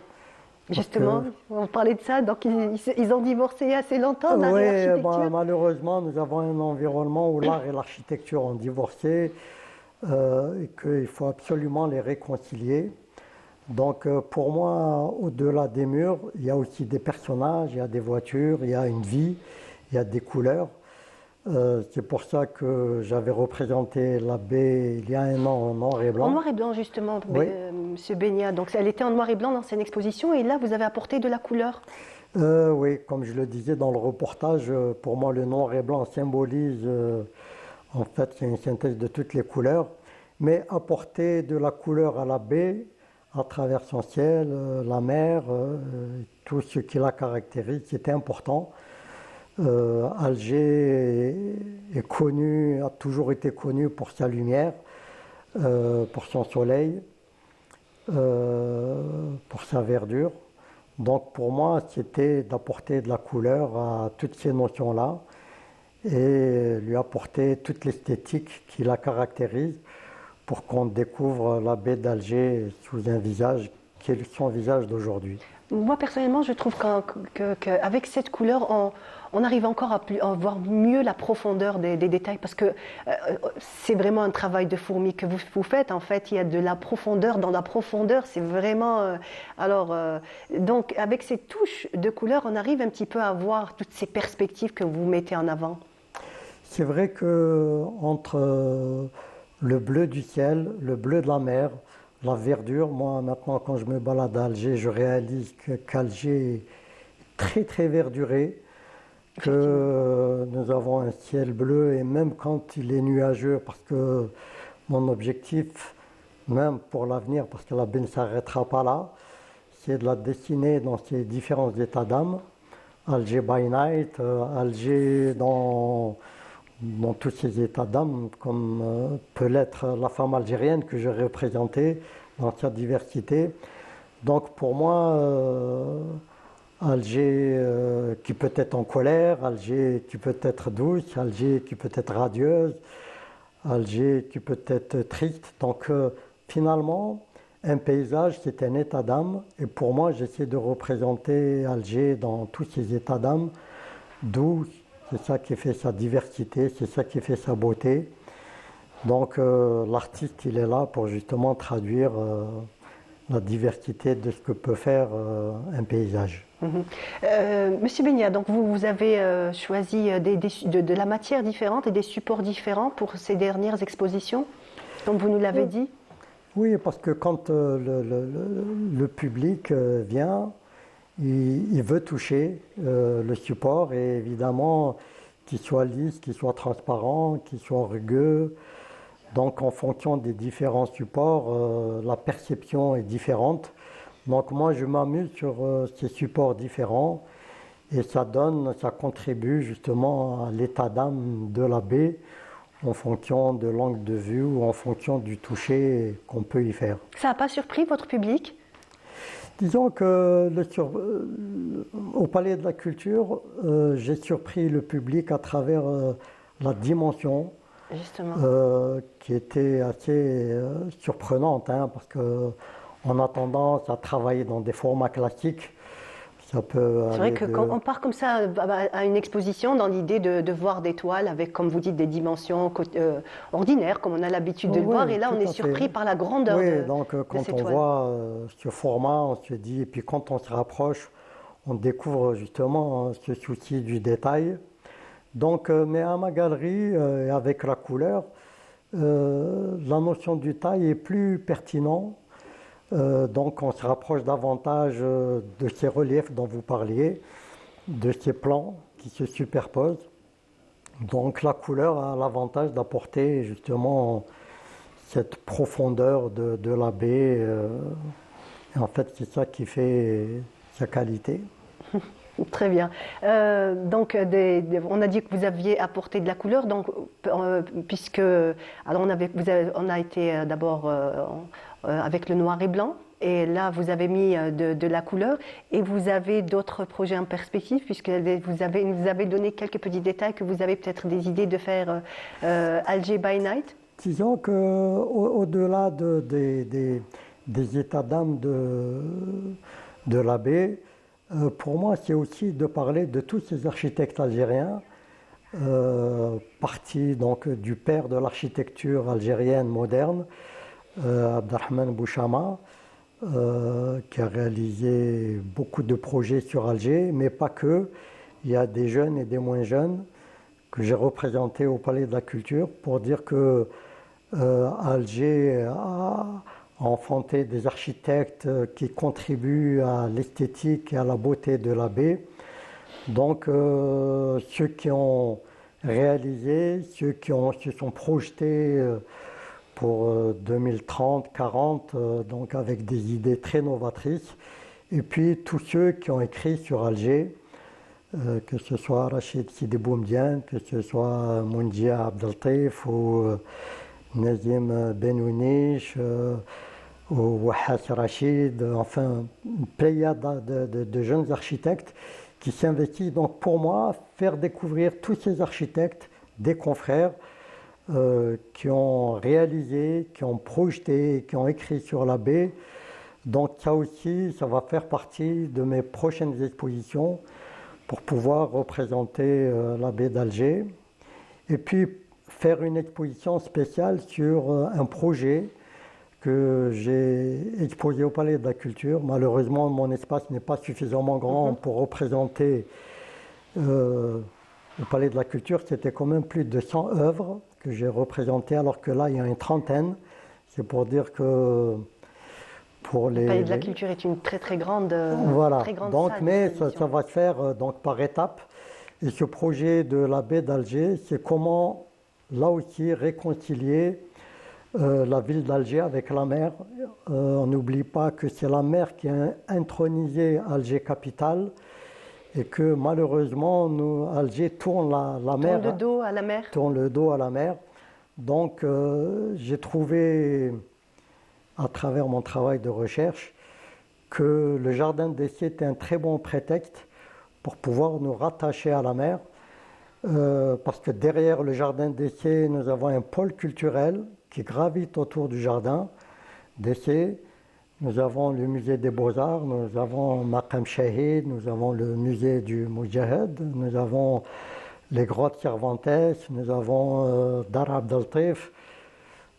Justement, on parlait de ça, donc ils ont divorcé assez longtemps, l'art Oui, et l'architecture. malheureusement, nous avons un environnement où l'art et l'architecture ont divorcé et qu'il faut absolument les réconcilier. Donc pour moi, au-delà des murs, il y a aussi des personnages, il y a des voitures, il y a une vie, il y a des couleurs. C'est pour ça que j'avais représenté la baie il y a un an en noir et blanc. En noir et blanc, justement, Oui. M. Benyat. Donc, elle était en noir et blanc dans cette exposition, et là, vous avez apporté de la couleur. Oui, comme je le disais dans le reportage, pour moi, le noir et blanc symbolise, en fait, c'est une synthèse de toutes les couleurs, mais apporter de la couleur à la baie, à travers son ciel, la mer, tout ce qui la caractérise, c'était important. Alger est connu, a toujours été connu pour sa lumière, pour son soleil, pour sa verdure. Donc pour moi, c'était d'apporter de la couleur à toutes ces notions-là et lui apporter toute l'esthétique qui la caractérise pour qu'on découvre la baie d'Alger sous un visage qui est son visage d'aujourd'hui. Moi, personnellement, je trouve qu'avec cette couleur, on arrive encore à voir mieux la profondeur des détails, parce que c'est vraiment un travail de fourmi que vous faites. En fait, il y a de la profondeur dans la profondeur. C'est vraiment... donc, avec ces touches de couleur, on arrive un petit peu à voir toutes ces perspectives que vous mettez en avant. C'est vrai que entre le bleu du ciel, le bleu de la mer, la verdure, moi maintenant quand je me balade à Alger, je réalise qu'Alger est très très verduré, que nous avons un ciel bleu et même quand il est nuageux, parce que mon objectif, même pour l'avenir, parce que la baie ne s'arrêtera pas là, c'est de la dessiner dans ses différents états d'âme. Alger by night, Alger dans tous ces états d'âme, comme peut l'être la femme algérienne que je représentais dans sa diversité. Donc pour moi, Alger qui peut être en colère, Alger qui peut être douce, Alger qui peut être radieuse, Alger qui peut être triste. Donc finalement, un paysage, c'est un état d'âme. Et pour moi, j'essaie de représenter Alger dans tous ces états d'âme, d'où c'est ça qui fait sa diversité, c'est ça qui fait sa beauté. Donc l'artiste, il est là pour justement traduire la diversité de ce que peut faire un paysage. Monsieur Benyat, donc vous avez choisi de la matière différente et des supports différents pour ces dernières expositions, comme vous nous l'avez dit. Oui, parce que quand le public vient, il veut toucher le support et évidemment qu'il soit lisse, qu'il soit transparent, qu'il soit rugueux. Donc en fonction des différents supports, la perception est différente. Donc moi je m'amuse sur ces supports différents et ça contribue justement à l'état d'âme de la baie en fonction de l'angle de vue ou en fonction du toucher qu'on peut y faire. Ça n'a pas surpris votre public ? Disons que au Palais de la Culture, j'ai surpris le public à travers la dimension qui était assez surprenante, hein, parce qu'on a tendance à travailler dans des formats classiques. C'est vrai que quand on part comme ça à une exposition dans l'idée de voir des toiles avec, comme vous dites, des dimensions ordinaires, comme on a l'habitude de le voir, et là on est surpris par la grandeur de ces toiles. Donc quand on voit ce format, on se dit, et puis quand on se rapproche, on découvre justement ce souci du détail. Donc, mais à ma galerie, avec la couleur, la notion du taille est plus pertinente. Donc on se rapproche davantage de ces reliefs dont vous parliez, de ces plans qui se superposent. Donc la couleur a l'avantage d'apporter justement cette profondeur de la baie. Et en fait, c'est ça qui fait sa qualité. Très bien. Donc, on a dit que vous aviez apporté de la couleur, donc, puisque alors on a été d'abord avec le noir et blanc, et là vous avez mis de la couleur, et vous avez d'autres projets en perspective, puisque vous avez donné quelques petits détails que vous avez peut-être des idées de faire Alger by Night. Disons qu'au-delà des états d'âme de la baie, pour moi, c'est aussi de parler de tous ces architectes algériens, partis donc du père de l'architecture algérienne moderne, Abderrahmane Bouchama, qui a réalisé beaucoup de projets sur Alger, mais pas que. Il y a des jeunes et des moins jeunes que j'ai représentés au Palais de la Culture pour dire que Alger a enfanté des architectes qui contribuent à l'esthétique et à la beauté de la baie. Donc ceux qui ont réalisé, ceux qui se sont projetés pour 2030, 40, donc avec des idées très novatrices. Et puis tous ceux qui ont écrit sur Alger, que ce soit Rachid Sidi Boumediene, que ce soit Moundia Abdeltaif ou Nazim Benouniche, ou Wahas Rachid, enfin une pléiade de jeunes architectes qui s'investissent. Donc pour moi, faire découvrir tous ces architectes, des confrères qui ont réalisé, qui ont projeté, qui ont écrit sur la baie. Donc ça aussi, ça va faire partie de mes prochaines expositions pour pouvoir représenter la baie d'Alger. Et puis faire une exposition spéciale sur un projet que j'ai exposé au Palais de la Culture. Malheureusement, mon espace n'est pas suffisamment grand pour représenter le Palais de la Culture. C'était quand même plus de 100 œuvres que j'ai représentées, alors que là, il y a une trentaine. C'est pour dire que pour le Palais de la Culture est une très grande voilà. Très grande donc, salle mais ça va se faire donc, par étapes. Et ce projet de la baie d'Alger, c'est comment, là aussi, réconcilier la ville d'Alger avec la mer. On n'oublie pas que c'est la mer qui a intronisé Alger capitale et que malheureusement, Alger tourne la mer. Tourne le dos à la mer. Tourne le dos à la mer. Donc, j'ai trouvé, à travers mon travail de recherche, que le jardin d'essai était un très bon prétexte pour pouvoir nous rattacher à la mer. Parce que derrière le jardin d'essai, nous avons un pôle culturel qui gravite autour du jardin d'essai. Nous avons le musée des Beaux-Arts, nous avons Maqam Shahid, nous avons le musée du Moudjahid, nous avons les grottes Cervantes, nous avons Dar Abdeltaif,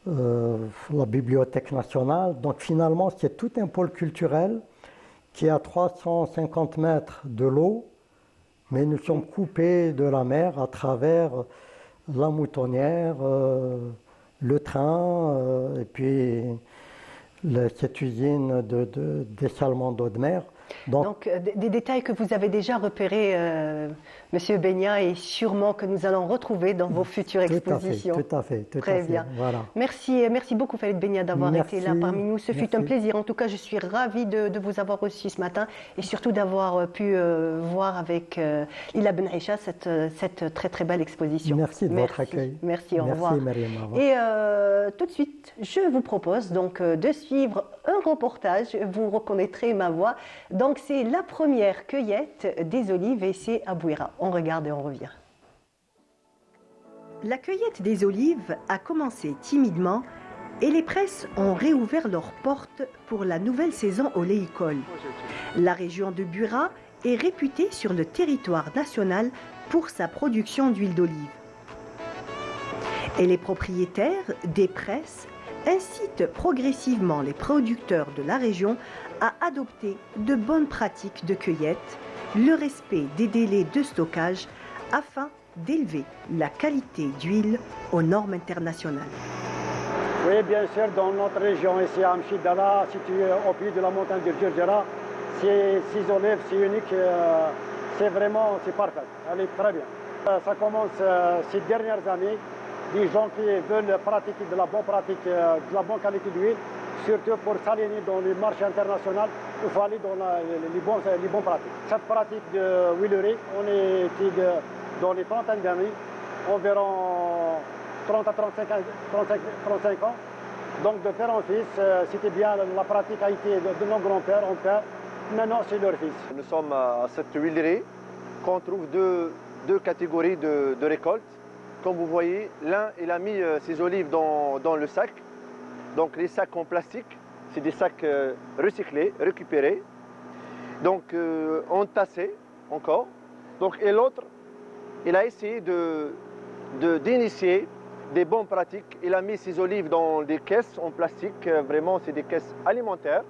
la Bibliothèque nationale. Donc finalement, c'est tout un pôle culturel qui est à 350 mètres de l'eau, mais nous sommes coupés de la mer à travers la moutonnière, le train, et puis cette usine de dessalement d'eau de mer. Donc des détails que vous avez déjà repérés, Monsieur Benia, et sûrement que nous allons retrouver dans vos futures expositions. Tout à fait. Très bien. Voilà. Merci beaucoup Falid Benia d'avoir été là parmi nous. Ce fut un plaisir. En tout cas, je suis ravie de vous avoir reçu ce matin et surtout d'avoir pu voir avec Lila Ben Aïcha cette très belle exposition. Merci de votre accueil. Merci, au revoir. Mariam, au revoir. Et tout de suite, je vous propose donc de suivre un reportage. Vous reconnaîtrez ma voix. Donc c'est la première cueillette des olives et c'est à Bouira. On regarde et on revient. La cueillette des olives a commencé timidement et les presses ont réouvert leurs portes pour la nouvelle saison oléicole. La région de Bouira est réputée sur le territoire national pour sa production d'huile d'olive. Et les propriétaires des presses incitent progressivement les producteurs de la région à adopter de bonnes pratiques de cueillette, le respect des délais de stockage afin d'élever la qualité d'huile aux normes internationales. Oui, bien sûr, dans notre région ici à Mchidala, située au pied de la montagne de Djurdjara, c'est 6 olives, c'est unique, c'est parfait, elle est très bien. Ça commence ces dernières années, des gens qui veulent pratiquer de la bonne pratique, de la bonne qualité d'huile, surtout pour s'aligner dans les marchés internationaux, il faut aller dans les bons pratiques. Cette pratique de huilerie, on est dans les trentaines d'années, environ 30 à 35 ans. Donc de père en fils, c'était bien, la pratique a été de nos grands-pères en père, maintenant c'est leur fils. Nous sommes à cette huilerie qu'on trouve deux catégories de récoltes. Comme vous voyez, l'un, il a mis ses olives dans le sac. Donc les sacs en plastique, c'est des sacs recyclés, récupérés. Donc entassés encore. Donc, et l'autre, il a essayé d'initier des bonnes pratiques. Il a mis ses olives dans des caisses en plastique. Vraiment, c'est des caisses alimentaires.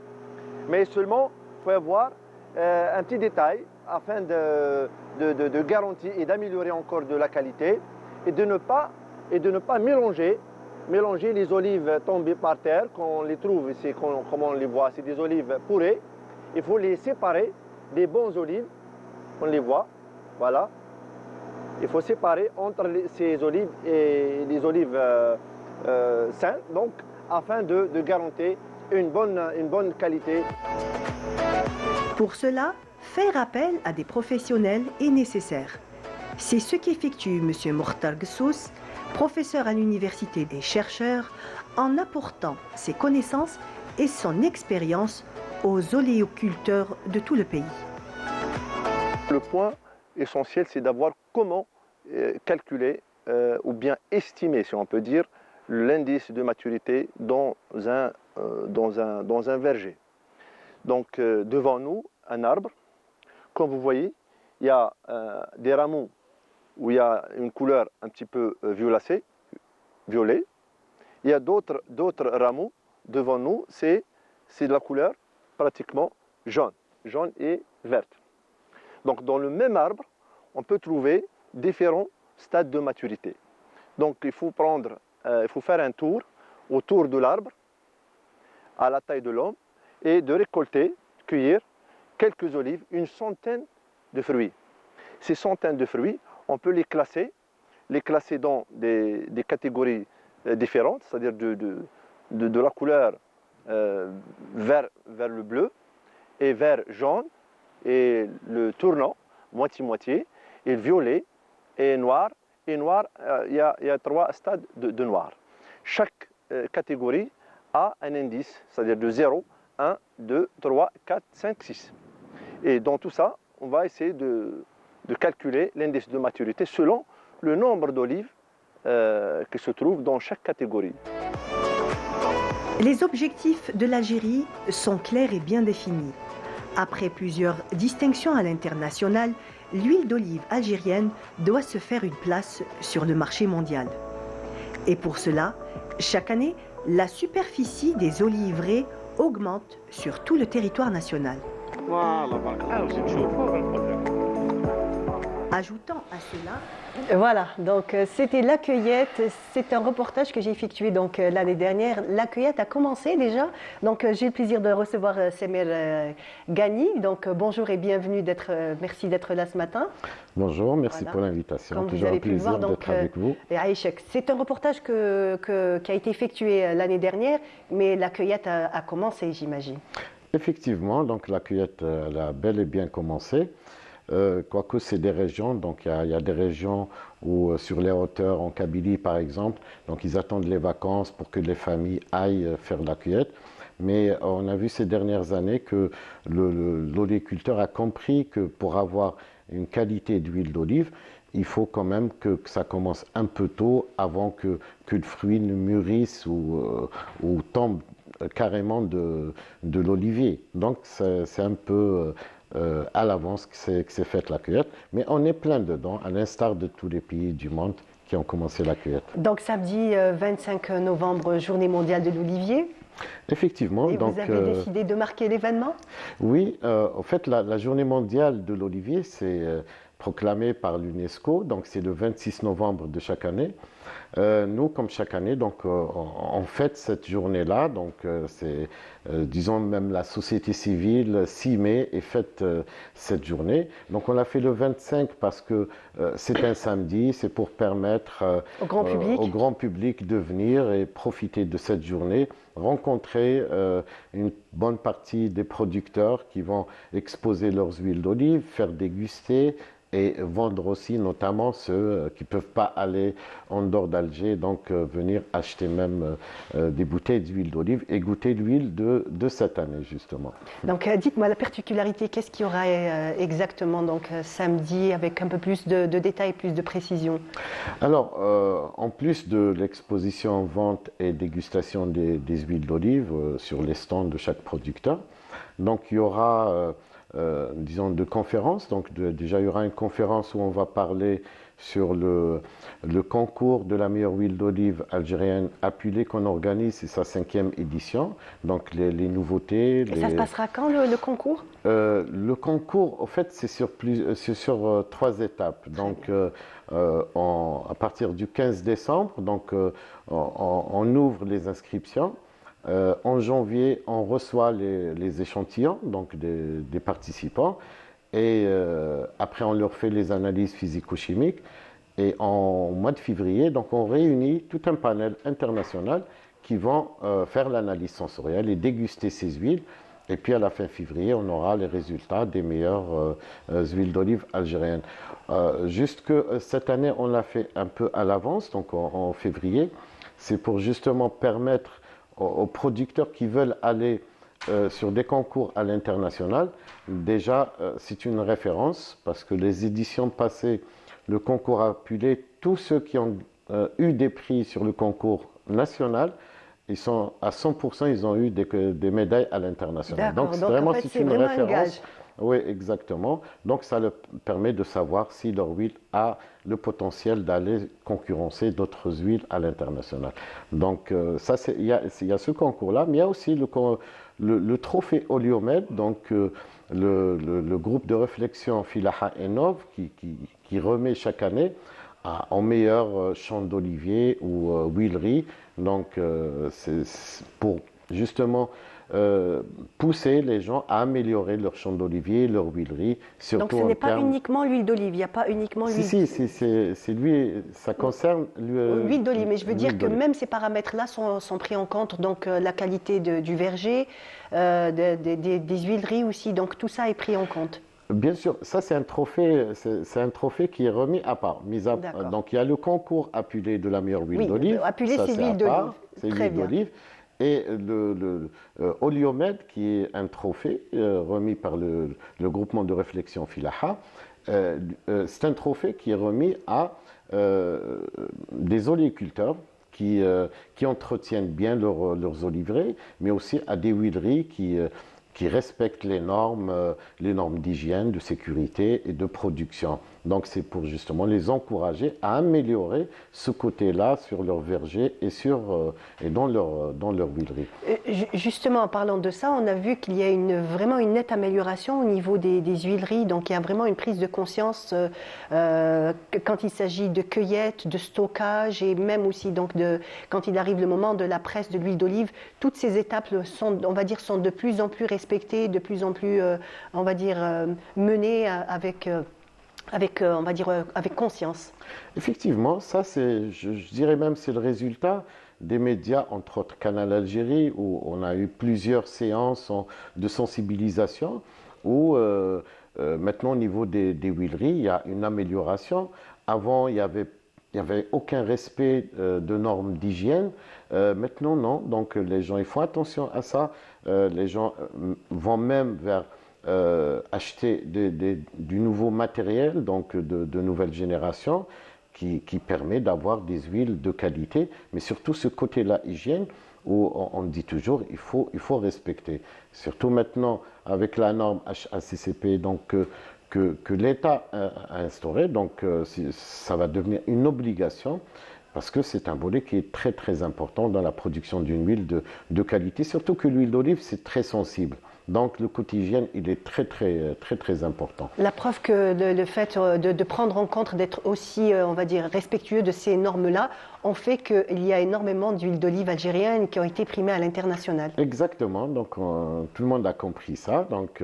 Mais seulement, il faut avoir un petit détail afin de garantir et d'améliorer encore de la qualité et de ne pas mélanger les olives tombées par terre, qu'on les trouve ici, comme on les voit, c'est des olives pourrées. Il faut les séparer des bonnes olives, on les voit, voilà. Il faut séparer entre ces olives et les olives saines, donc afin de garantir une bonne qualité. Pour cela, faire appel à des professionnels est nécessaire. C'est ce qu'effectue M. Mokhtar Ghessous, professeur à l'université et chercheur, en apportant ses connaissances et son expérience aux oléoculteurs de tout le pays. Le point essentiel, c'est d'avoir comment calculer ou bien estimer, si on peut dire, l'indice de maturité dans un verger. Donc devant nous, un arbre, comme vous voyez, il y a des rameaux où il y a une couleur un petit peu violacée, violet. Il y a d'autres rameaux devant nous, c'est de la couleur pratiquement jaune et verte. Donc dans le même arbre, on peut trouver différents stades de maturité. Donc il faut faire un tour autour de l'arbre, à la taille de l'homme, et de récolter, cueillir quelques olives, une centaine de fruits. Ces centaines de fruits, on peut les classer dans des catégories différentes, c'est-à-dire de la couleur vers le bleu et vers jaune, et le tournant, moitié-moitié, et le violet et noir. Et noir, il y a 3 stades de noir. Chaque catégorie a un indice, c'est-à-dire de 0, 1, 2, 3, 4, 5, 6. Et dans tout ça, on va essayer de calculer l'indice de maturité selon le nombre d'olives qui se trouvent dans chaque catégorie. Les objectifs de l'Algérie sont clairs et bien définis. Après plusieurs distinctions à l'international, l'huile d'olive algérienne doit se faire une place sur le marché mondial. Et pour cela, chaque année, la superficie des oliveraies augmente sur tout le territoire national. Ajoutant à cela, voilà, donc c'était la cueillette. C'est un reportage que j'ai effectué donc l'année dernière. La cueillette a commencé déjà. Donc j'ai le plaisir de recevoir Semer Ghani. Donc bonjour et bienvenue, merci d'être là ce matin. Bonjour, merci pour l'invitation. Comme toujours vous avez un pu le plaisir voir, donc, d'être avec vous. C'est un reportage qui a été effectué l'année dernière, mais la cueillette a commencé, j'imagine. Effectivement, donc la cueillette elle a bel et bien commencé. Quoique c'est des régions, donc il y a des régions où sur les hauteurs en Kabylie par exemple, donc ils attendent les vacances pour que les familles aillent faire la cueillette. Mais on a vu ces dernières années que l'oléiculteur a compris que pour avoir une qualité d'huile d'olive, il faut quand même que ça commence un peu tôt avant que le fruit ne mûrisse ou tombe carrément de l'olivier. Donc c'est un peu à l'avance que c'est faite la cueillette, mais on est plein dedans, à l'instar de tous les pays du monde qui ont commencé la cueillette. Donc samedi 25 novembre, journée mondiale de l'olivier. Effectivement. Et donc, vous avez décidé de marquer l'événement? Oui, en fait la journée mondiale de l'olivier, c'est proclamé par l'UNESCO, donc c'est le 26 novembre de chaque année. Nous, comme chaque année, donc, on fête cette journée-là. Donc, disons, même la société civile s'y met et fête cette journée. Donc, on l'a fait le 25 parce que c'est un samedi. C'est pour permettre au grand public de venir et profiter de cette journée, rencontrer une bonne partie des producteurs qui vont exposer leurs huiles d'olive, faire déguster et vendre aussi notamment ceux qui ne peuvent pas aller en dehors d'Alger, donc venir acheter même des bouteilles d'huile d'olive et goûter l'huile de cette année justement. Donc dites-moi la particularité, qu'est-ce qu'il y aura exactement donc, samedi avec un peu plus de détails, plus de précision? Alors, en plus de l'exposition en vente et dégustation des huiles d'olive sur les stands de chaque producteur, donc il y aura disons, de conférences. Donc, déjà, il y aura une conférence où on va parler sur le concours de la meilleure huile d'olive algérienne Apulé qu'on organise, c'est sa 5e édition. Donc, les nouveautés. Et ça se passera quand le concours? Le concours, en fait, c'est sur 3 étapes. Donc, à partir du 15 décembre, donc, on ouvre les inscriptions. En janvier, on reçoit les échantillons donc des participants et après on leur fait les analyses physico-chimiques et en mois de février, donc on réunit tout un panel international qui vont faire l'analyse sensorielle et déguster ces huiles. Et puis à la fin février, on aura les résultats des meilleures huiles d'olive algériennes. Juste que cette année, on l'a fait un peu à l'avance, donc en février. C'est pour justement permettre aux producteurs qui veulent aller sur des concours à l'international. Déjà, c'est une référence parce que les éditions passées, le concours Apulé, tous ceux qui ont eu des prix sur le concours national, ils sont à 100%, ils ont eu des médailles à l'international. Donc, vraiment, en fait, c'est une référence. Oui, exactement. Donc, ça leur permet de savoir si leur huile a le potentiel d'aller concurrencer d'autres huiles à l'international. Donc, il y a ce concours-là, mais il y a aussi le trophée Oliomed, donc le groupe de réflexion Filaha Enov qui remet chaque année en meilleur champ d'olivier ou huilerie. Donc, c'est pour justement pousser les gens à améliorer leur champ d'olivier, leur huilerie. Donc ce n'est pas uniquement l'huile d'olive, il n'y a pas uniquement l'huile d'olive. Si, c'est lui, ça concerne l'huile d'olive, mais je veux dire que même ces paramètres-là sont pris en compte, donc la qualité du verger, des huileries aussi, donc tout ça est pris en compte. Bien sûr, ça c'est un trophée qui est remis à part. Donc il y a le concours Apulé de la meilleure huile d'olive. Apulé, c'est l'huile d'olive. C'est l'huile d'olive. Et le Oliomed, qui est un trophée remis par le groupement de réflexion Filaha, c'est un trophée qui est remis à des oléiculteurs qui entretiennent bien leurs oliveraies, mais aussi à des huileries qui respectent les normes d'hygiène, de sécurité et de production. Donc c'est pour justement les encourager à améliorer ce côté-là sur leur verger et dans leur huilerie. Justement, en parlant de ça, on a vu qu'il y a vraiment une nette amélioration au niveau des huileries. Donc il y a vraiment une prise de conscience quand il s'agit de cueillette, de stockage et même aussi donc quand il arrive le moment de la presse de l'huile d'olive. Toutes ces étapes sont de plus en plus respectées, de plus en plus, menées avec conscience. Effectivement, ça je dirais même c'est le résultat des médias, entre autres Canal Algérie, où on a eu plusieurs séances de sensibilisation, où maintenant au niveau des huileries, il y a une amélioration. Avant, il n'y avait aucun respect de normes d'hygiène. Maintenant, non. Donc les gens, ils font attention à ça. Les gens vont même vers acheter du nouveau matériel, donc de nouvelle génération, qui permet d'avoir des huiles de qualité, mais surtout ce côté-là hygiène, où on dit toujours il faut respecter. Surtout maintenant avec la norme HACCP, donc que l'État a instauré, donc ça va devenir une obligation. parce que c'est un volet qui est très très important dans la production d'une huile de qualité, surtout que l'huile d'olive c'est très sensible. Donc le coût hygiène, il est très important. La preuve que le fait de prendre en compte, d'être aussi, on va dire, respectueux de ces normes-là, ont fait qu'il y a énormément d'huile d'olive algérienne qui ont été primées à l'international. Exactement, donc tout le monde a compris ça, donc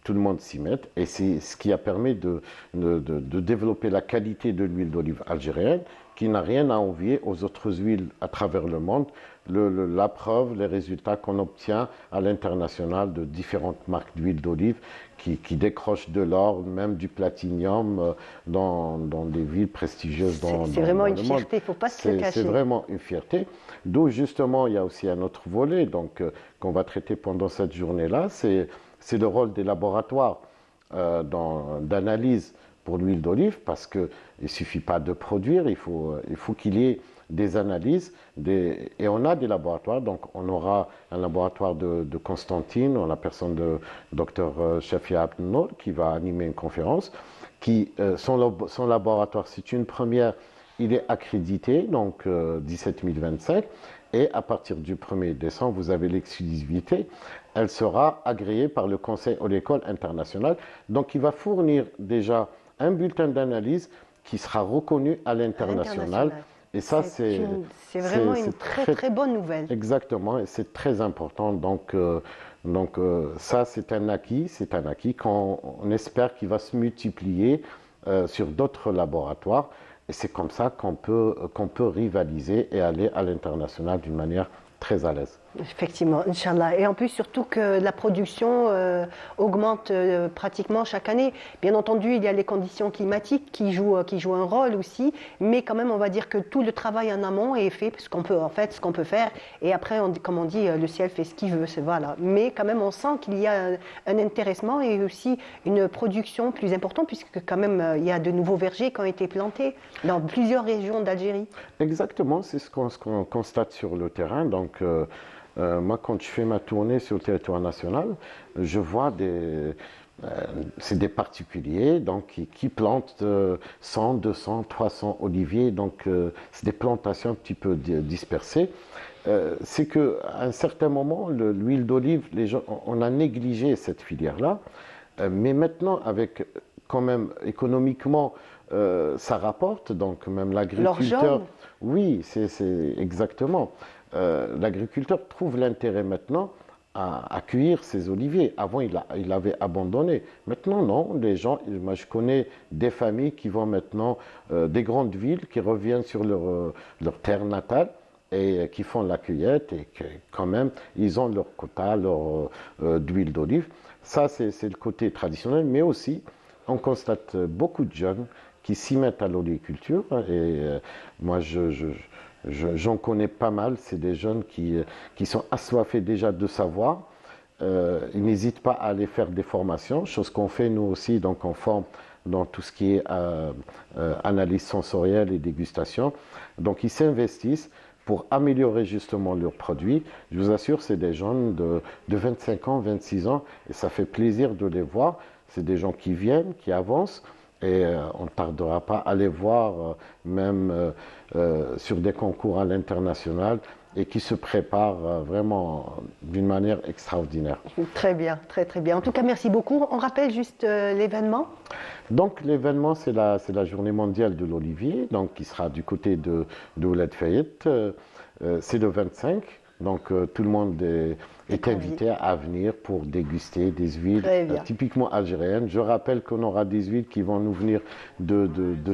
tout le monde s'y met. Et c'est ce qui a permis de développer la qualité de l'huile d'olive algérienne, qui n'a rien à envier aux autres huiles à travers le monde. La preuve, les résultats qu'on obtient à l'international de différentes marques d'huile d'olive qui décrochent de l'or, même du platinium dans des villes prestigieuses dans le monde. C'est vraiment une fierté, il ne faut pas se le cacher. C'est vraiment une fierté. D'où justement, il y a aussi un autre volet qu'on va traiter pendant cette journée-là, c'est le rôle des laboratoires d'analyse pour l'huile d'olive, parce qu'il ne suffit pas de produire, il faut qu'il y ait des analyses, et on a des laboratoires, donc on aura un laboratoire de Constantine, en la personne de Dr Shafia Abdenour, qui va animer une conférence. Son laboratoire, c'est une première, il est accrédité, donc 17025, et à partir du 1er décembre, vous avez l'exclusivité. Elle sera agréée par le Conseil oléicole international, donc il va fournir déjà un bulletin d'analyse qui sera reconnu à l'international. Et ça, c'est vraiment une très bonne nouvelle. Exactement, et c'est très important. Donc ça, c'est un acquis qu'on espère qu'il va se multiplier sur d'autres laboratoires. Et c'est comme ça qu'on peut rivaliser et aller à l'international d'une manière très à l'aise. Effectivement, Inch'Allah. Et en plus, surtout que la production augmente pratiquement chaque année. Bien entendu, il y a les conditions climatiques qui jouent un rôle aussi, mais quand même, on va dire que tout le travail en amont est fait, parce qu'on peut, en fait, ce qu'on peut faire, et après, comme on dit, le ciel fait ce qu'il veut, voilà. Mais quand même, on sent qu'il y a un intéressement et aussi une production plus importante, puisque quand même, il y a de nouveaux vergers qui ont été plantés dans plusieurs régions d'Algérie. Exactement, c'est ce qu'on constate sur le terrain. Donc, moi, quand je fais ma tournée sur le territoire national, je vois c'est des particuliers donc, qui plantent 100, 200, 300 oliviers. Donc, c'est des plantations un petit peu dispersées. C'est qu'à un certain moment, l'huile d'olive, on a négligé cette filière-là. Mais maintenant, avec quand même économiquement, ça rapporte. Donc, même l'agriculteur. Oui, c'est exactement. L'agriculteur trouve l'intérêt maintenant à cueillir ses oliviers. Avant, il avait abandonné. Maintenant, non. Les gens, moi, je connais des familles qui vont maintenant, des grandes villes, qui reviennent sur leur terre natale et qui font la cueillette et que, quand même, ils ont leur quota, d'huile d'olive. Ça, c'est le côté traditionnel, mais aussi, on constate beaucoup de jeunes qui s'y mettent à l'oléiculture. Et moi, j'en connais pas mal, c'est des jeunes qui sont assoiffés déjà de savoir. Ils n'hésitent pas à aller faire des formations, chose qu'on fait nous aussi, donc on forme dans tout ce qui est analyse sensorielle et dégustation. Donc ils s'investissent pour améliorer justement leurs produits. Je vous assure, c'est des jeunes de 25 ans, 26 ans, et ça fait plaisir de les voir. C'est des gens qui viennent, qui avancent. Et on ne tardera pas à les voir même sur des concours à l'international et qui se préparent vraiment d'une manière extraordinaire. Très bien, très bien. En tout cas, merci beaucoup. On rappelle juste l'événement. Donc l'événement, c'est la journée mondiale de l'olivier, donc qui sera du côté de Ouled Fayet. C'est le 25. Donc tout le monde est invité à venir pour déguster des huiles typiquement algériennes. Je rappelle qu'on aura des huiles qui vont nous venir de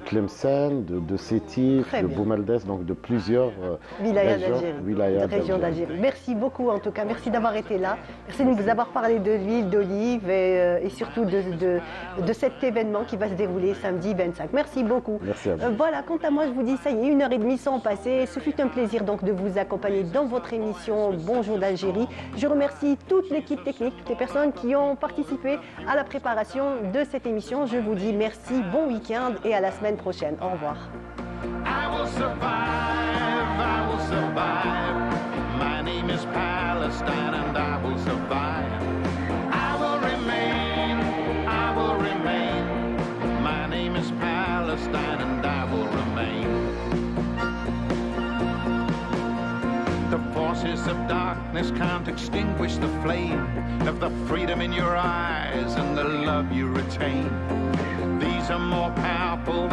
Tlemcen, de Sétif, de Boumeldes, donc de plusieurs régions d'Algérie. Merci beaucoup en tout cas, merci d'avoir été là. Merci de nous avoir parlé de l'huile d'olive et surtout de cet événement qui va se dérouler samedi 25. Merci beaucoup. Merci à vous. Voilà, quant à moi, je vous dis, ça y est, 1h30 sont passées. Ce fut un plaisir donc de vous accompagner dans votre émission Bonjour d'Algérie. Je remercie toute l'équipe technique, toutes les personnes qui ont participé à la préparation de cette émission. Je vous dis merci, bon week-end et à la semaine prochaine. Au revoir. I will survive. My name is Palestine and I will survive. I will remain. My name is Palestine and I will remain. forces of darkness can't extinguish the flame of the freedom in your eyes and the love you retain. These are more powerful than